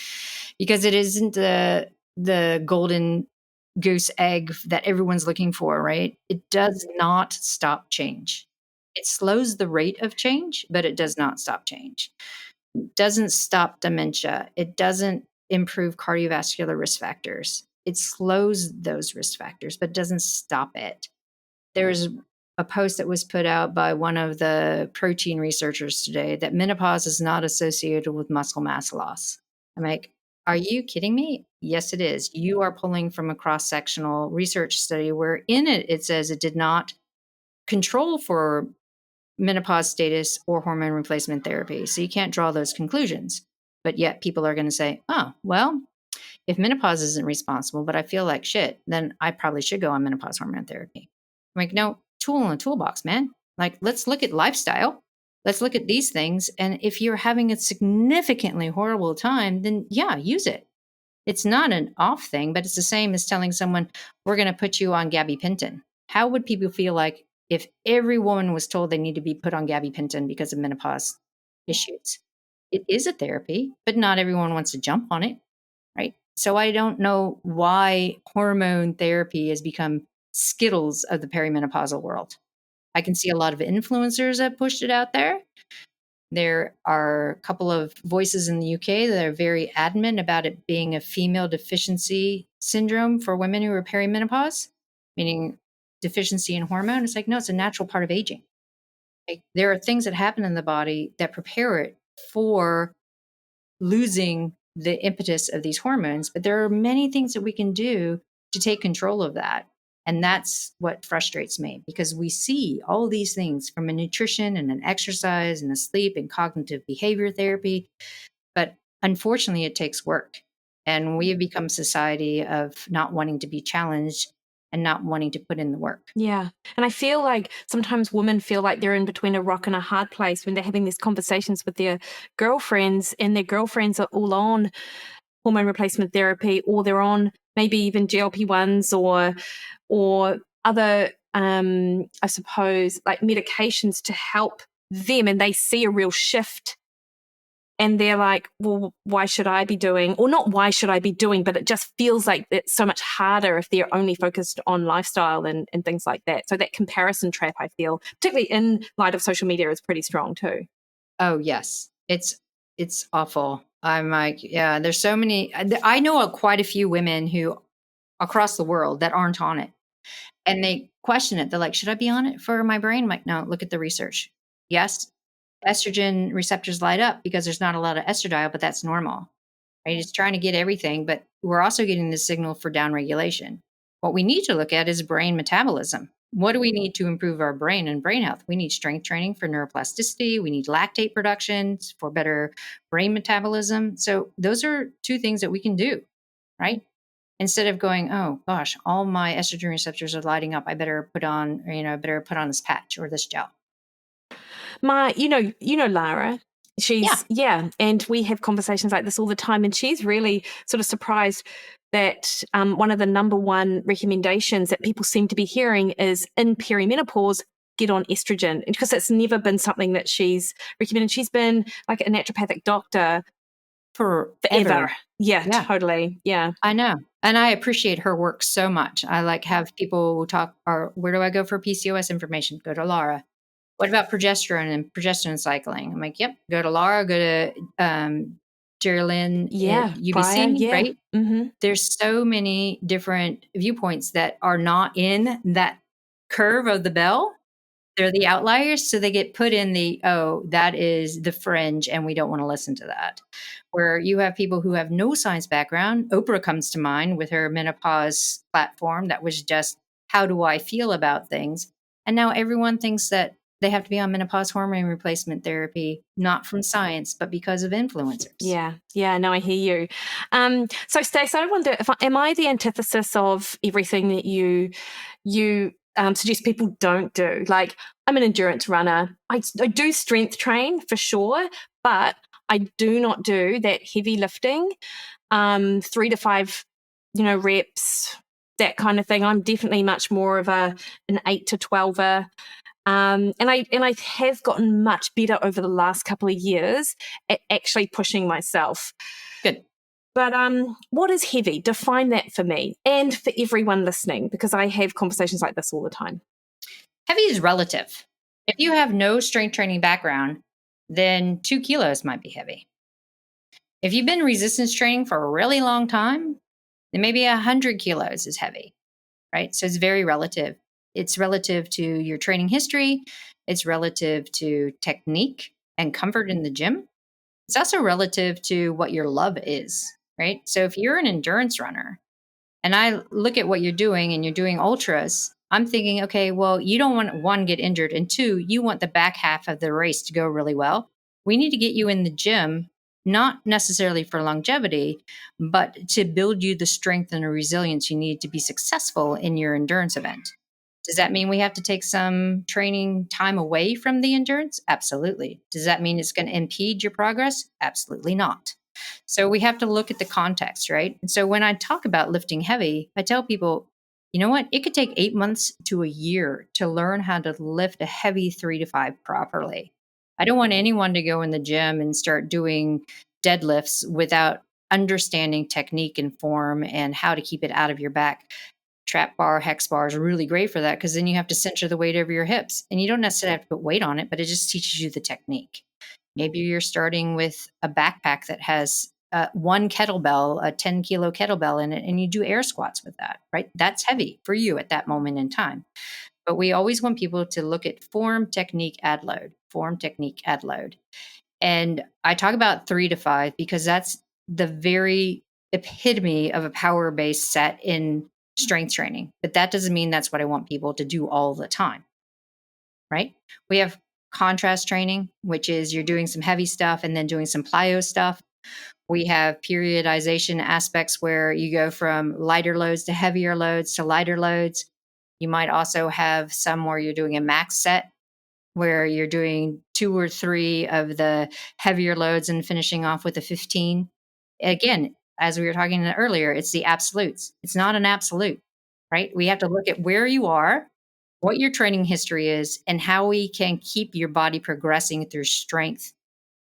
because it isn't the golden goose egg that everyone's looking for, right? It does not stop change. It slows the rate of change, but it does not stop change. It doesn't stop dementia. It doesn't improve cardiovascular risk factors. It slows those risk factors, but doesn't stop it. There's a post that was put out by one of the protein researchers today that menopause is not associated with muscle mass loss. I'm like, are you kidding me? Yes, it is. You are pulling from a cross-sectional research study where in it says it did not control for menopause status or hormone replacement therapy. So you can't draw those conclusions. But yet people are going to say, oh, well, if menopause isn't responsible, but I feel like shit, then I probably should go on menopause hormone therapy. I'm like, no, tool in the toolbox, man. Like, let's look at lifestyle. Let's look at these things. And if you're having a significantly horrible time, then yeah, use it. It's not an off thing, but it's the same as telling someone, we're going to put you on gabapentin. How would people feel like if every woman was told they need to be put on gabapentin because of menopause issues? It is a therapy, but not everyone wants to jump on it, right? So I don't know why hormone therapy has become Skittles of the perimenopausal world. I can see a lot of influencers that pushed it out there. There are a couple of voices in the UK that are very adamant about it being a female deficiency syndrome for women who are perimenopause, meaning deficiency in hormone. It's like, no, it's a natural part of aging. Like, there are things that happen in the body that prepare it for losing the impetus of these hormones, but there are many things that we can do to take control of that. And that's what frustrates me, because we see all these things from a nutrition and an exercise and a sleep and cognitive behavior therapy. But unfortunately, it takes work. And we have become a society of not wanting to be challenged and not wanting to put in the work. Yeah. And I feel like sometimes women feel like they're in between a rock and a hard place when they're having these conversations with their girlfriends, and their girlfriends are all on hormone replacement therapy, or they're on maybe even GLP-1s or other, I suppose, like medications to help them, and they see a real shift. And they're like, well, why should I be doing, or not why should I be doing, but it just feels like it's so much harder if they're only focused on lifestyle and things like that. So that comparison trap, I feel, particularly in light of social media, is pretty strong too. Oh, yes. It's awful. I'm like, yeah, there's so many. I know quite a few women who across the world that aren't on it. And they question it. They're like, should I be on it for my brain? I'm like, no, look at the research. Yes, estrogen receptors light up because there's not a lot of estradiol, but that's normal, right? It's trying to get everything, but we're also getting the signal for downregulation. What we need to look at is brain metabolism. What do we need to improve our brain and brain health? We need strength training for neuroplasticity. We need lactate production for better brain metabolism. So those are two things that we can do, right? Instead of going, oh gosh, all my estrogen receptors are lighting up, I better put on, this patch or this gel. Lara, yeah, and we have conversations like this all the time, and she's really sort of surprised that one of the number one recommendations that people seem to be hearing is in perimenopause, get on estrogen, because it's never been something that she's recommended. She's been like a naturopathic doctor forever. Yeah, totally. Yeah. I know. And I appreciate her work so much. I have people talk, or where do I go for PCOS information? Go to Lara. What about progesterone and progesterone cycling? I'm like, yep, go to Lara, go to Geraldine at UBC, right? Mm-hmm. There's so many different viewpoints that are not in that curve of the bell. They're the outliers. So they get put in that is the fringe, and we don't want to listen to that. Where you have people who have no science background. Oprah comes to mind with her menopause platform that was just, how do I feel about things? And now everyone thinks that they have to be on menopause hormone replacement therapy, not from science, but because of influencers. Yeah, no, I hear you. So Stace, I wonder, am I the antithesis of everything that you suggest people don't do? Like, I'm an endurance runner. I do strength train for sure, but I do not do that heavy lifting, 3 to 5, reps, that kind of thing. I'm definitely much more of an 8 to 12er. And I have gotten much better over the last couple of years at actually pushing myself. Good. But what is heavy? Define that for me and for everyone listening, because I have conversations like this all the time. Heavy is relative. If you have no strength training background, then 2 kilos might be heavy. If you've been resistance training for a really long time, then maybe 100 kilos is heavy, right? So it's very relative. It's relative to your training history. It's relative to technique and comfort in the gym. It's also relative to what your love is, right? So if you're an endurance runner and I look at what you're doing and you're doing ultras, I'm thinking, okay, well, you don't want, one, get injured, and two, you want the back half of the race to go really well. We need to get you in the gym, not necessarily for longevity, but to build you the strength and the resilience you need to be successful in your endurance event. Does that mean we have to take some training time away from the endurance? Absolutely. Does that mean it's going to impede your progress? Absolutely not. So we have to look at the context, right? And so when I talk about lifting heavy, I tell people, you know what? It could take 8 months to a year to learn how to lift a heavy 3 to 5 properly. I don't want anyone to go in the gym and start doing deadlifts without understanding technique and form and how to keep it out of your back. Trap bar, hex bar is really great for that because then you have to center the weight over your hips and you don't necessarily have to put weight on it, but it just teaches you the technique. Maybe you're starting with a backpack that has one kettlebell, a 10-kilo kettlebell in it, and you do air squats with that, right? That's heavy for you at that moment in time. But we always want people to look at form, technique, add load, form, technique, add load. And I talk about 3 to 5 because that's the very epitome of a power-based set in strength training. But that doesn't mean that's what I want people to do all the time, right? We have contrast training, which is you're doing some heavy stuff and then doing some plyo stuff. We have periodization aspects where you go from lighter loads to heavier loads to lighter loads. You might also have some where you're doing a max set, where you're doing 2 or 3 of the heavier loads and finishing off with a 15. Again, as we were talking earlier, it's the absolutes. It's not an absolute, right? We have to look at where you are, what your training history is, and how we can keep your body progressing through strength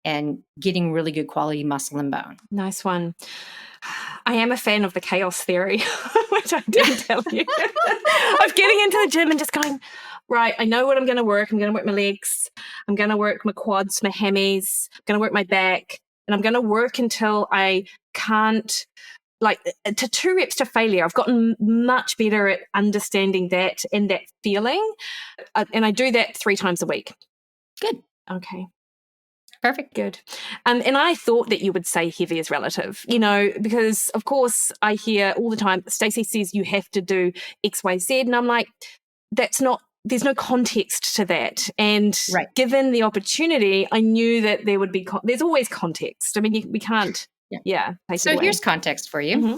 and getting really good quality muscle and bone. Nice one. I am a fan of the chaos theory, which I didn't tell you. Of getting into the gym and just going, right, I know what I'm going to work. I'm going to work my legs. I'm going to work my quads, my hammies. I'm going to work my back. And I'm going to work until I can't, like, to 2 reps to failure. I've gotten much better at understanding that and that feeling. And I do that 3 times a week. Good. Okay. Perfect. Good. And I thought that you would say heavy is relative, because, of course, I hear all the time, Stacy says you have to do X, Y, Z. And I'm like, that's not, there's no context to that. And given the opportunity, I knew that there would be, there's always context. I mean, we can't, So here's context for you. Mm-hmm.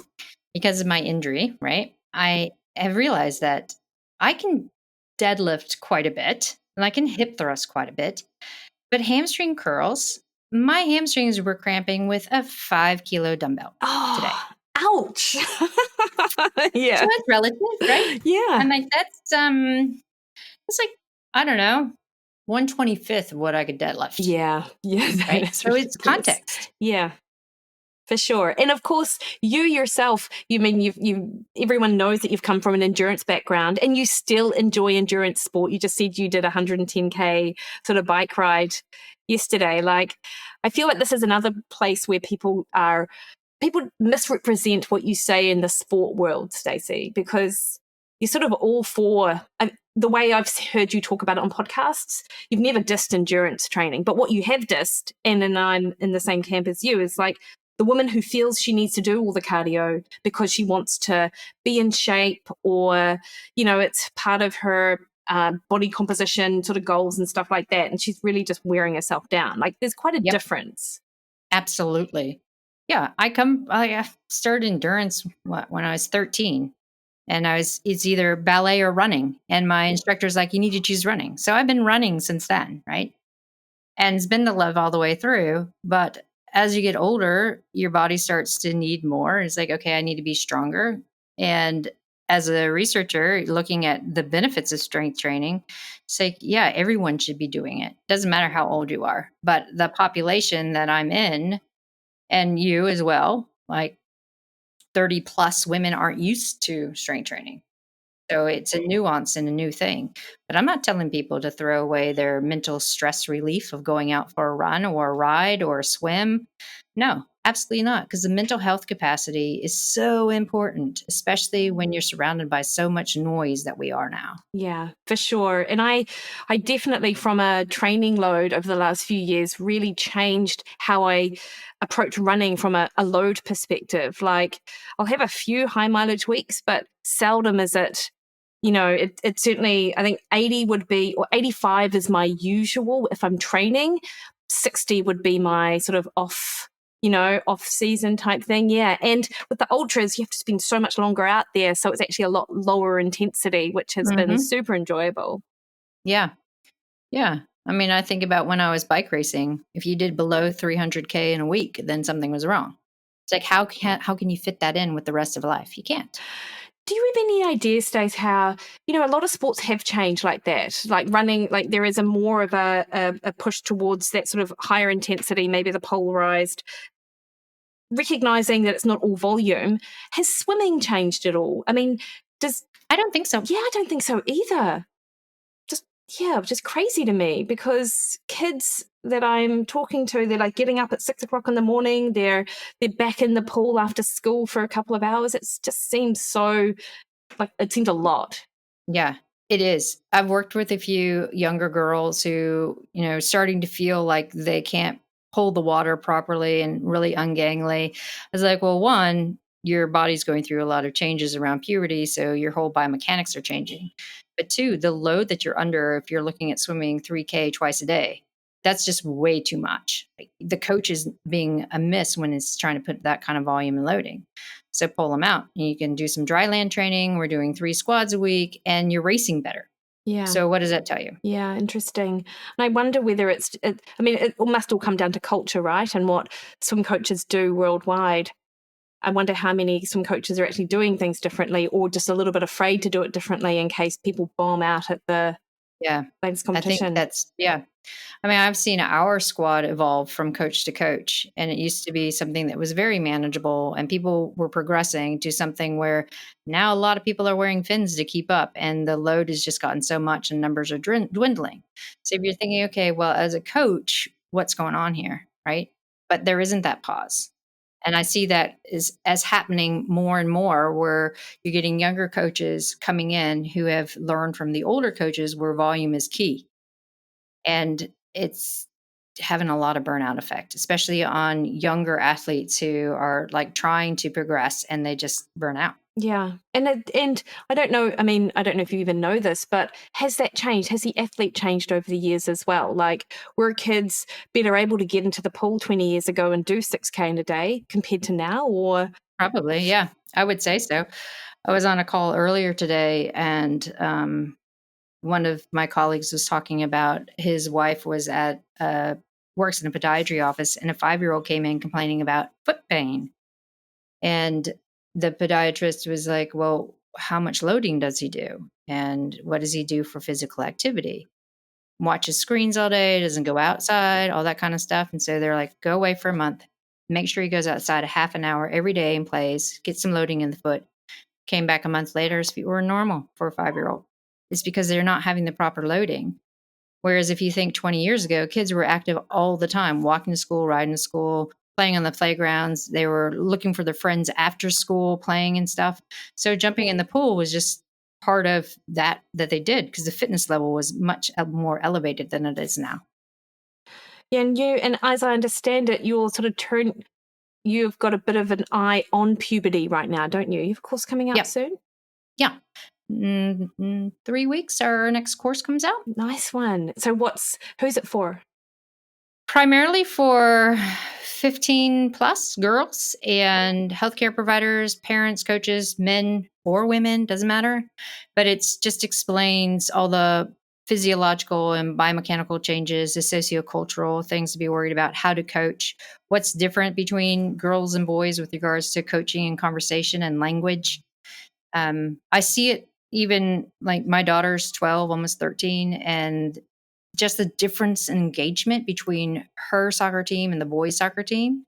Because of my injury, right? I have realized that I can deadlift quite a bit and I can hip thrust quite a bit. But hamstring curls, my hamstrings were cramping with a 5-kilo dumbbell today. Ouch. Yeah. So that's relative, right? Yeah. I'm like, that's like, I don't know, 1/25th of what I could deadlift. Yeah. Yeah. Right? So it's context. Yeah. For sure. And of course, you yourself, everyone knows that you've come from an endurance background and you still enjoy endurance sport. You just said you did a 110K sort of bike ride yesterday. Like, I feel like this is another place where people misrepresent what you say in the sport world, Stacey, because you're sort of all for, the way I've heard you talk about it on podcasts, you've never dissed endurance training. But what you have dissed, and I'm in the same camp as you, is like, the woman who feels she needs to do all the cardio because she wants to be in shape or, it's part of her body composition sort of goals and stuff like that. And she's really just wearing herself down. Like, there's quite a difference. Absolutely. Yeah. I started endurance when I was 13 and it's either ballet or running. And my instructor's like, you need to choose running. So I've been running since then. Right. And it's been the love all the way through. But as you get older, your body starts to need more. It's like, okay, I need to be stronger. And as a researcher looking at the benefits of strength training, it's like, yeah, everyone should be doing it. Doesn't matter how old you are. But the population that I'm in, and you as well, like 30 plus women aren't used to strength training. So it's a nuance and a new thing. But I'm not telling people to throw away their mental stress relief of going out for a run or a ride or a swim. No, absolutely not. Because the mental health capacity is so important, especially when you're surrounded by so much noise that we are now. Yeah, for sure. And I definitely, from a training load over the last few years, really changed how I approach running from a load perspective. Like, I'll have a few high mileage weeks, but seldom is it, it certainly, I think 80 would be, or 85 is my usual if I'm training. 60 would be my sort of off season type thing. Yeah. And with the ultras, you have to spend so much longer out there. So it's actually a lot lower intensity, which has been super enjoyable. Yeah. Yeah. I mean, I think about when I was bike racing. If you did below 300K in a week, then something was wrong. It's like, how can you fit that in with the rest of life? You can't. Do you have any ideas, Stace, how, a lot of sports have changed like that? Like running, like there is a more of a push towards that sort of higher intensity, maybe the polarized, recognizing that it's not all volume. Has swimming changed at all? I mean, I don't think so. Yeah, I don't think so either. Which is crazy to me because kids that I'm talking to, they're like getting up at 6 o'clock in the morning. They're back in the pool after school for a couple of hours. It just seems so it seems a lot. Yeah, it is. I've worked with a few younger girls who, starting to feel like they can't hold the water properly and really ungangly. I was like, well, one, your body's going through a lot of changes around puberty, so your whole biomechanics are changing. But two, the load that you're under, if you're looking at swimming 3K twice a day, that's just way too much. Like, the coach is being amiss when it's trying to put that kind of volume and loading. So pull them out. You can do some dry land training. We're doing 3 squads a week and you're racing better. Yeah. So what does that tell you? Yeah, interesting. And I wonder whether it must all come down to culture, right? And what swim coaches do worldwide. I wonder how many swim coaches are actually doing things differently or just a little bit afraid to do it differently in case people bomb out at the latest competition. I think that's, I mean, I've seen our squad evolve from coach to coach, and it used to be something that was very manageable, and people were progressing to something where now a lot of people are wearing fins to keep up, and the load has just gotten so much and numbers are dwindling. So if you're thinking, okay, well, as a coach, what's going on here, right? But there isn't that pause. And I see that as happening more and more, where you're getting younger coaches coming in who have learned from the older coaches where volume is key. And it's having a lot of burnout effect, especially on younger athletes who are like trying to progress and they just burn out. Yeah. And I don't know, I don't know if you even know this, but has that changed? Has the athlete changed over the years as well? Like, were kids better able to get into the pool 20 years ago and do 6K in a day compared to now? Or Probably, yeah, I would say so. I was on a call earlier today, and one of my colleagues was talking about his wife was works in a podiatry office, and a 5-year-old came in complaining about foot pain. And the podiatrist was like, well, how much loading does he do? And what does he do for physical activity? Watches screens all day, doesn't go outside, all that kind of stuff. And so they're like, go away for a month, make sure he goes outside a half an hour every day and plays, get some loading in the foot. Came back a month later, his feet were normal for a 5-year-old. It's because they're not having the proper loading. Whereas if you think 20 years ago, kids were active all the time, walking to school, riding to school, playing on the playgrounds. They were looking for their friends after school, playing and stuff. So jumping in the pool was just part of that they did, because the fitness level was much more elevated than it is now. Yeah, and as I understand it, you've got a bit of an eye on puberty right now, don't you? You have a course coming out soon? Yeah. 3 weeks, our next course comes out. Nice one. So who's it for? Primarily for 15 plus girls and healthcare providers, parents, coaches, men or women, doesn't matter. But it's just explains all the physiological and biomechanical changes, the sociocultural things to be worried about, how to coach, what's different between girls and boys with regards to coaching and conversation and language. I see it even like my daughter's 12, almost 13, and just the difference in engagement between her soccer team and the boys' soccer team.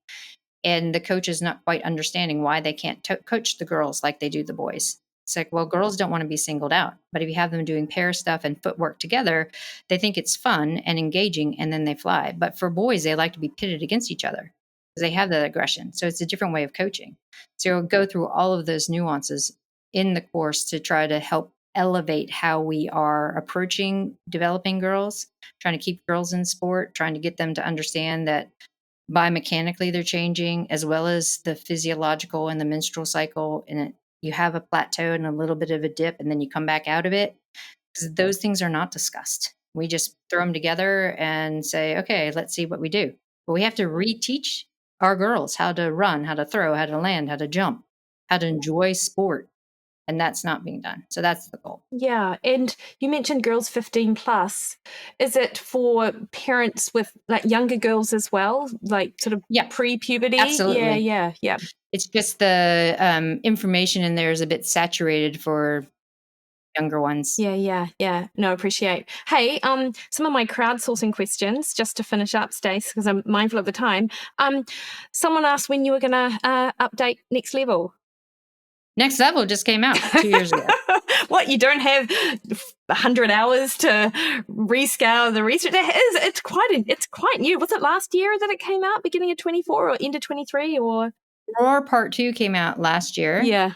And the coach is not quite understanding why they can't coach the girls like they do the boys. It's like, well, girls don't want to be singled out. But if you have them doing pair stuff and footwork together, they think it's fun and engaging, and then they fly. But for boys, they like to be pitted against each other because they have that aggression. So it's a different way of coaching. So you'll go through all of those nuances in the course to try to help elevate how we are approaching developing girls, trying to keep girls in sport, trying to get them to understand that biomechanically they're changing, as well as the physiological and the menstrual cycle. And you have a plateau and a little bit of a dip, and then you come back out of it. Because those things are not discussed. We just throw them together and say, okay, let's see what we do. But we have to reteach our girls how to run, how to throw, how to land, how to jump, how to enjoy sport. And that's not being done. So that's the goal. Yeah. And you mentioned girls 15 plus. Is it for parents with like younger girls as well? Like sort of pre-puberty? Absolutely. Yeah. It's just the information in there is a bit saturated for younger ones. Yeah. No, appreciate. Hey, some of my crowdsourcing questions, just to finish up, Stace, because I'm mindful of the time. Someone asked when you were going to update Next Level. Next Level just came out 2 years ago. What, you don't have 100 hours to rescale the research? It's quite new. Was it last year that it came out, beginning of 24 or end of 23? Or Roar Part 2 came out last year. Yeah.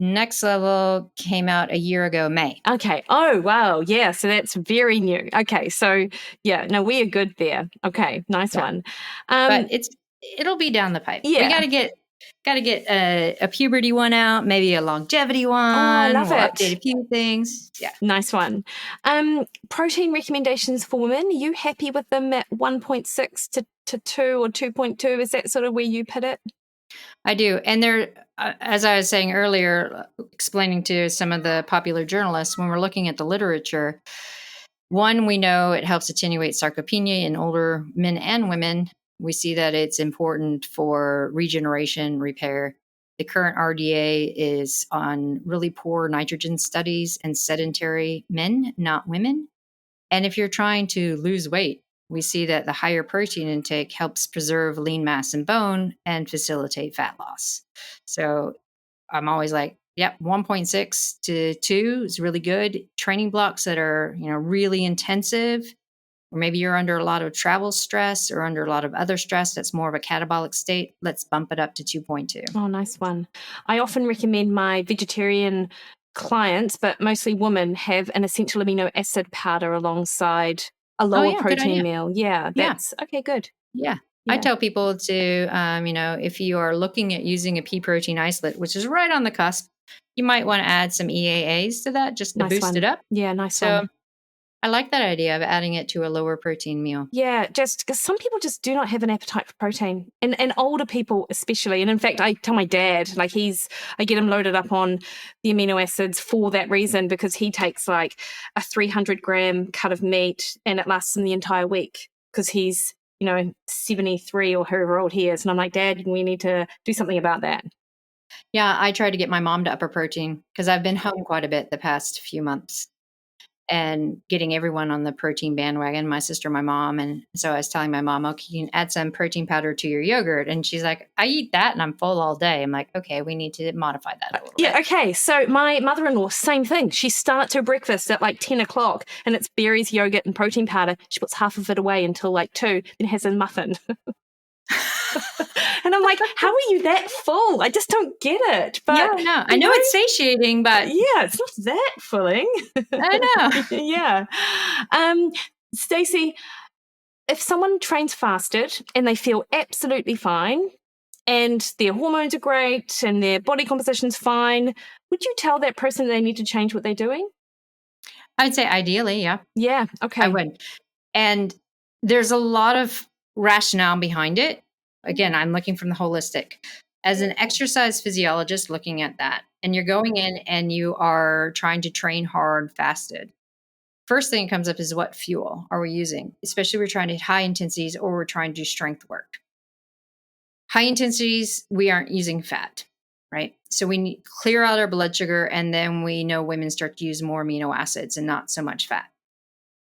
Next Level came out a year ago, May. Okay. Oh, wow. Yeah. So that's very new. Okay. So yeah, no, we are good there. Okay. Nice one. But it'll be down the pipe. Yeah. We got to get a puberty one out, maybe a longevity one. Oh, I love it. Update a few things. Yeah. Nice one. Protein recommendations for women. Are you happy with them at 1.6 to 2 or 2.2? Is that sort of where you put it? I do. And there, as I was saying earlier, explaining to some of the popular journalists, when we're looking at the literature, one, we know it helps attenuate sarcopenia in older men and women. We see that it's important for regeneration, repair. The current RDA is on really poor nitrogen studies and sedentary men, not women. And if you're trying to lose weight, we see that the higher protein intake helps preserve lean mass and bone and facilitate fat loss. So I'm always like, yep, 1.6 to 2 is really good. Training blocks that are, really intensive, or maybe you're under a lot of travel stress or under a lot of other stress that's more of a catabolic state, let's bump it up to 2.2. Oh, nice one. I often recommend my vegetarian clients, but mostly women, have an essential amino acid powder alongside a lower protein meal. Yeah, that's okay, good. Yeah. I tell people to, if you are looking at using a pea protein isolate, which is right on the cusp, you might want to add some EAAs to that just to boost it up. Yeah, nice one. I like that idea of adding it to a lower protein meal. Yeah, just because some people just do not have an appetite for protein, and older people especially. And in fact, I tell my dad, like I get him loaded up on the amino acids for that reason, because he takes like a 300-gram cut of meat and it lasts him the entire week because he's 73 or however old he is. And I'm like, Dad, we need to do something about that. Yeah, I try to get my mom to up her protein because I've been home quite a bit the past few months and getting everyone on the protein bandwagon, my sister, my mom. And so I was telling my mom, okay, you can add some protein powder to your yogurt. And she's like, I eat that and I'm full all day. I'm like, okay, we need to modify that a little bit. Yeah, okay. So my mother-in-law, same thing. She starts her breakfast at like 10 o'clock and it's berries, yogurt and protein powder. She puts half of it away until like 2, then has a muffin. And I'm like, how are you that full? I just don't get it. But no. I know it's satiating, but yeah, it's not that filling. I know. Yeah. Stacy, if someone trains fasted and they feel absolutely fine and their hormones are great and their body composition's fine, would you tell that person they need to change what they're doing? I'd say ideally, yeah. Yeah, okay. I would. And there's a lot of rationale behind it. Again, I'm looking from the holistic. As an exercise physiologist looking at that, and you're going in and you are trying to train hard fasted, first thing that comes up is what fuel are we using? Especially we're trying to hit high intensities or we're trying to do strength work. High intensities, we aren't using fat, right? So we need clear out our blood sugar, and then we know women start to use more amino acids and not so much fat.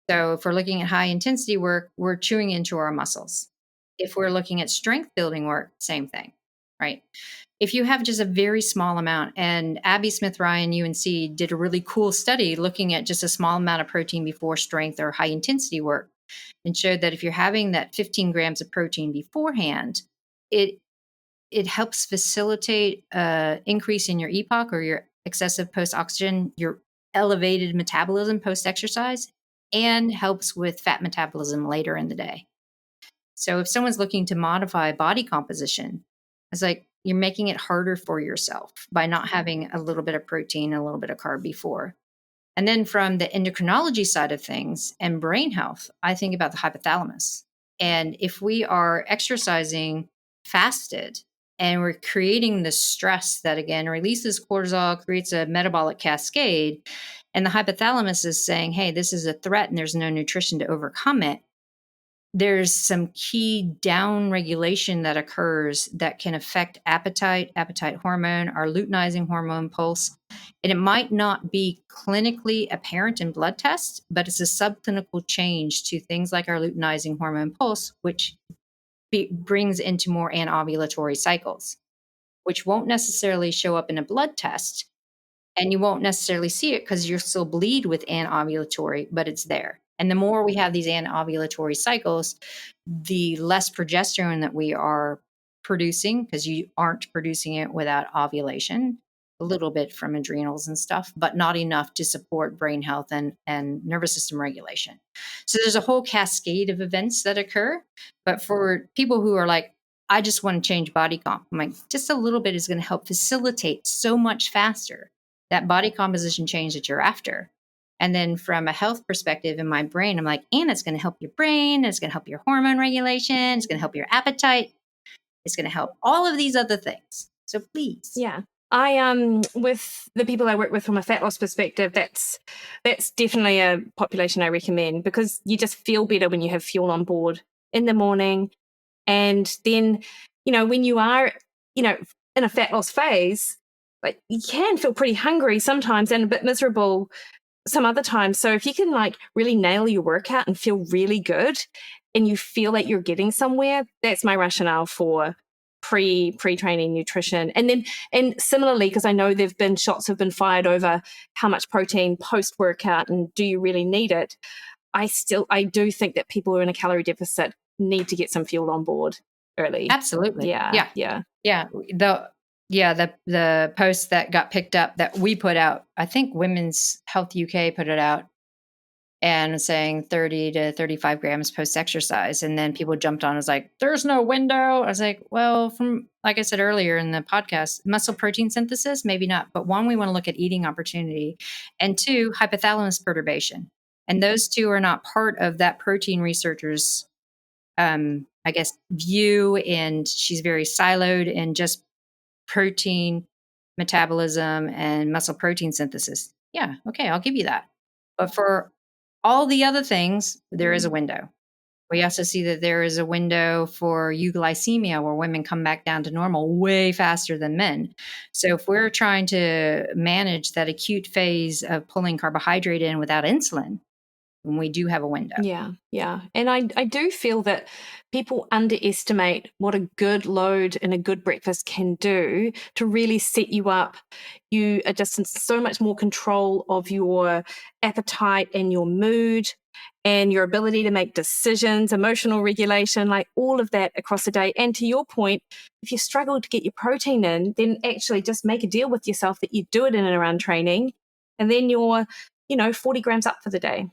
So if we're looking at high intensity work, we're chewing into our muscles. If we're looking at strength building work, same thing, right? If you have just a very small amount, and Abby Smith-Ryan, UNC, did a really cool study looking at just a small amount of protein before strength or high intensity work, and showed that if you're having that 15 grams of protein beforehand, it helps facilitate increase in your EPOC or your excessive post-oxygen, your elevated metabolism post-exercise, and helps with fat metabolism later in the day. So if someone's looking to modify body composition, it's like you're making it harder for yourself by not having a little bit of protein, a little bit of carb before. And then from the endocrinology side of things and brain health, I think about the hypothalamus. And if we are exercising fasted And we're creating the stress that, again, releases cortisol, creates a metabolic cascade. And the hypothalamus is saying, hey, this is a threat and there's no nutrition to overcome it. There's some key down regulation that occurs that can affect appetite hormone, our luteinizing hormone pulse. And it might not be clinically apparent in blood tests, but it's a subclinical change to things like our luteinizing hormone pulse, which brings into more anovulatory cycles, which won't necessarily show up in a blood test. And you won't necessarily see it because you'll still bleed with anovulatory, but it's there. And the more we have these anovulatory cycles, the less progesterone that we are producing, because you aren't producing it without ovulation, a little bit from adrenals and stuff, but not enough to support brain health and nervous system regulation. So there's a whole cascade of events that occur. But for people who are like, I just want to change body comp, I'm like, just a little bit is going to help facilitate so much faster that body composition change that you're after. And then from a health perspective in my brain, I'm like, and it's going to help your brain, it's going to help your hormone regulation, it's going to help your appetite, it's going to help all of these other things. So please. Yeah. With the people I work with from a fat loss perspective, that's definitely a population I recommend, because you just feel better when you have fuel on board in the morning. And then, when you are, in a fat loss phase, like, you can feel pretty hungry sometimes and a bit miserable some other times. So if you can really nail your workout and feel really good and you feel like you're getting somewhere, that's my rationale for pre-training nutrition. And similarly, because I know shots have been fired over how much protein post-workout and do you really need it, I do think that people who are in a calorie deficit need to get some fuel on board early. Absolutely. Yeah. The post that got picked up that we put out, I think Women's Health UK put it out, and saying 30 to 35 grams post exercise. And then people jumped on, was like, there's no window. I was like, well, from, like I said earlier in the podcast, muscle protein synthesis, maybe not. But one, we want to look at eating opportunity, and two, hypothalamus perturbation. And those two are not part of that protein researcher's, view. And she's very siloed in just protein metabolism and muscle protein synthesis. Yeah, okay, I'll give you that. But for all the other things, there is a window. We also see that there is a window for euglycemia, where women come back down to normal way faster than men. So if we're trying to manage that acute phase of pulling carbohydrate in without insulin, we do have a window. Yeah. And I do feel that people underestimate what a good load and a good breakfast can do to really set you up. You are just in so much more control of your appetite and your mood and your ability to make decisions, emotional regulation, like all of that across the day. And to your point, if you struggle to get your protein in, then actually just make a deal with yourself that you do it in and around training, and then you're 40 grams up for the day.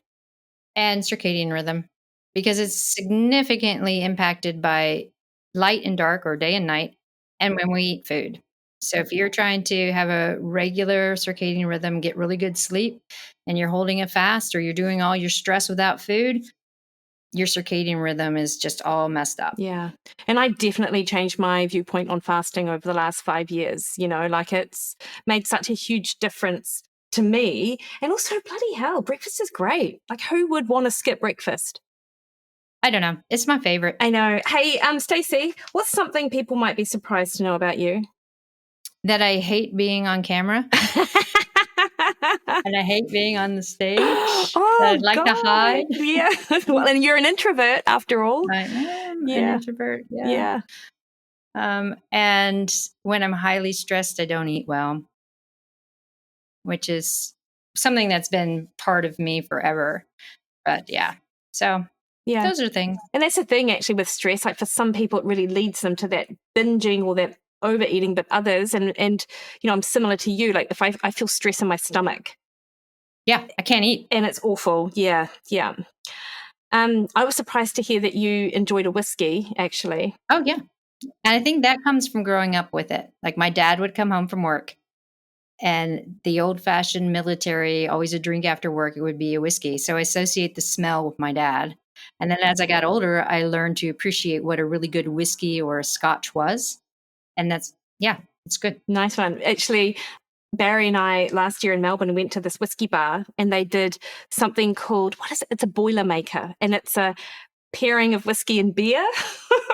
And circadian rhythm, because it's significantly impacted by light and dark, or day and night, and when we eat food. So if you're trying to have a regular circadian rhythm, get really good sleep, and you're holding it fast, or you're doing all your stress without food, your circadian rhythm is just all messed up. Yeah. And I definitely changed my viewpoint on fasting over the last 5 years. It's made such a huge difference to me. And also, bloody hell, breakfast is great. Like, who would want to skip breakfast? I don't know. It's my favorite. I know. Hey, Stacy, what's something people might be surprised to know about you? That I hate being on camera. And I hate being on the stage. I'd like to hide. Yeah. Well, and you're an introvert after all. I am an introvert. Yeah. And when I'm highly stressed, I don't eat well, which is something that's been part of me forever. But so those are things. And that's the thing, actually, with stress. Like, for some people, it really leads them to that binging or that overeating, but others, and I'm similar to you. Like, if I feel stress in my stomach, I can't eat, and it's awful. Yeah. I was surprised to hear that you enjoyed a whiskey, actually. Oh yeah. And I think that comes from growing up with it. Like, my dad would come home from work, and the old-fashioned military, always a drink after work, it would be a whiskey. So I associate the smell with my dad. And then as I got older, I learned to appreciate what a really good whiskey or a scotch was. And that's, it's good. Nice one. Actually, Barry and I last year in Melbourne went to this whiskey bar and they did something called, what is it? It's a Boilermaker, and it's a pairing of whiskey and beer.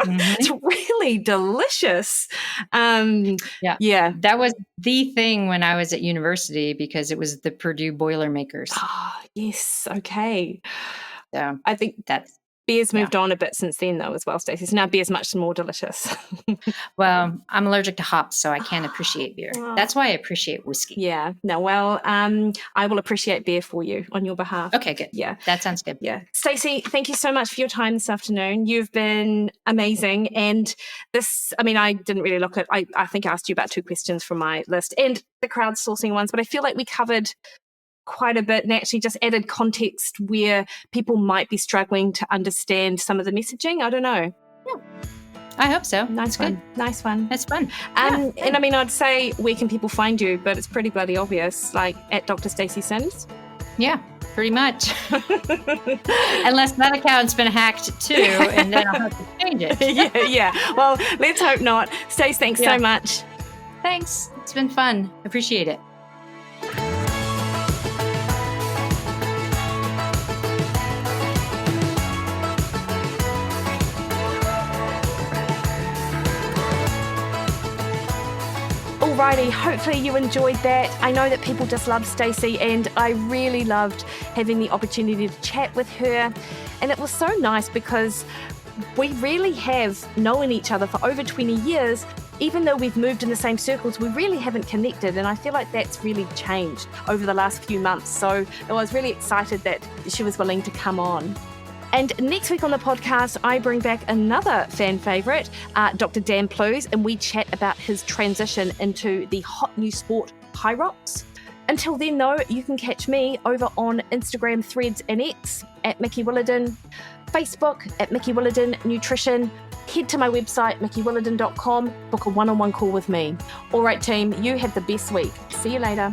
It's really delicious. That was the thing when I was at university because it was the Purdue Boilermakers. Oh, yes. Okay. So I think beer's moved on a bit since then, though, as well, Stacey. So now beer's much more delicious. Well, I'm allergic to hops, so I can't appreciate beer. That's why I appreciate whiskey. Yeah. No, well, I will appreciate beer for you on your behalf. Okay, good. Yeah. That sounds good. Yeah. Stacey, thank you so much for your time this afternoon. You've been amazing. And I didn't really look at, I think I asked you about 2 questions from my list and the crowdsourcing ones, but I feel like we covered quite a bit and actually just added context where people might be struggling to understand some of the messaging. I don't know. Yeah. I hope so. Nice one. Nice one. That's fun. And I'd say, where can people find you? But it's pretty bloody obvious, like at Dr. Stacy Sims. Yeah, pretty much. Unless that account's been hacked too, and then I'll have to change it. Yeah. Well, let's hope not. Stace, thanks so much. Thanks. It's been fun. Appreciate it. Alrighty, hopefully you enjoyed that. I know that people just love Stacy, and I really loved having the opportunity to chat with her. And it was so nice because we really have known each other for over 20 years. Even though we've moved in the same circles, we really haven't connected. And I feel like that's really changed over the last few months. So I was really excited that she was willing to come on. And next week on the podcast, I bring back another fan favourite, Dr. Dan Plews, and we chat about his transition into the hot new sport, high rocks. Until then, though, you can catch me over on Instagram, Threads, and X at Mikki Williden, Facebook at Mikki Williden Nutrition. Head to my website, mikkywilliden.com, book a one-on-one call with me. All right, team, you have the best week. See you later.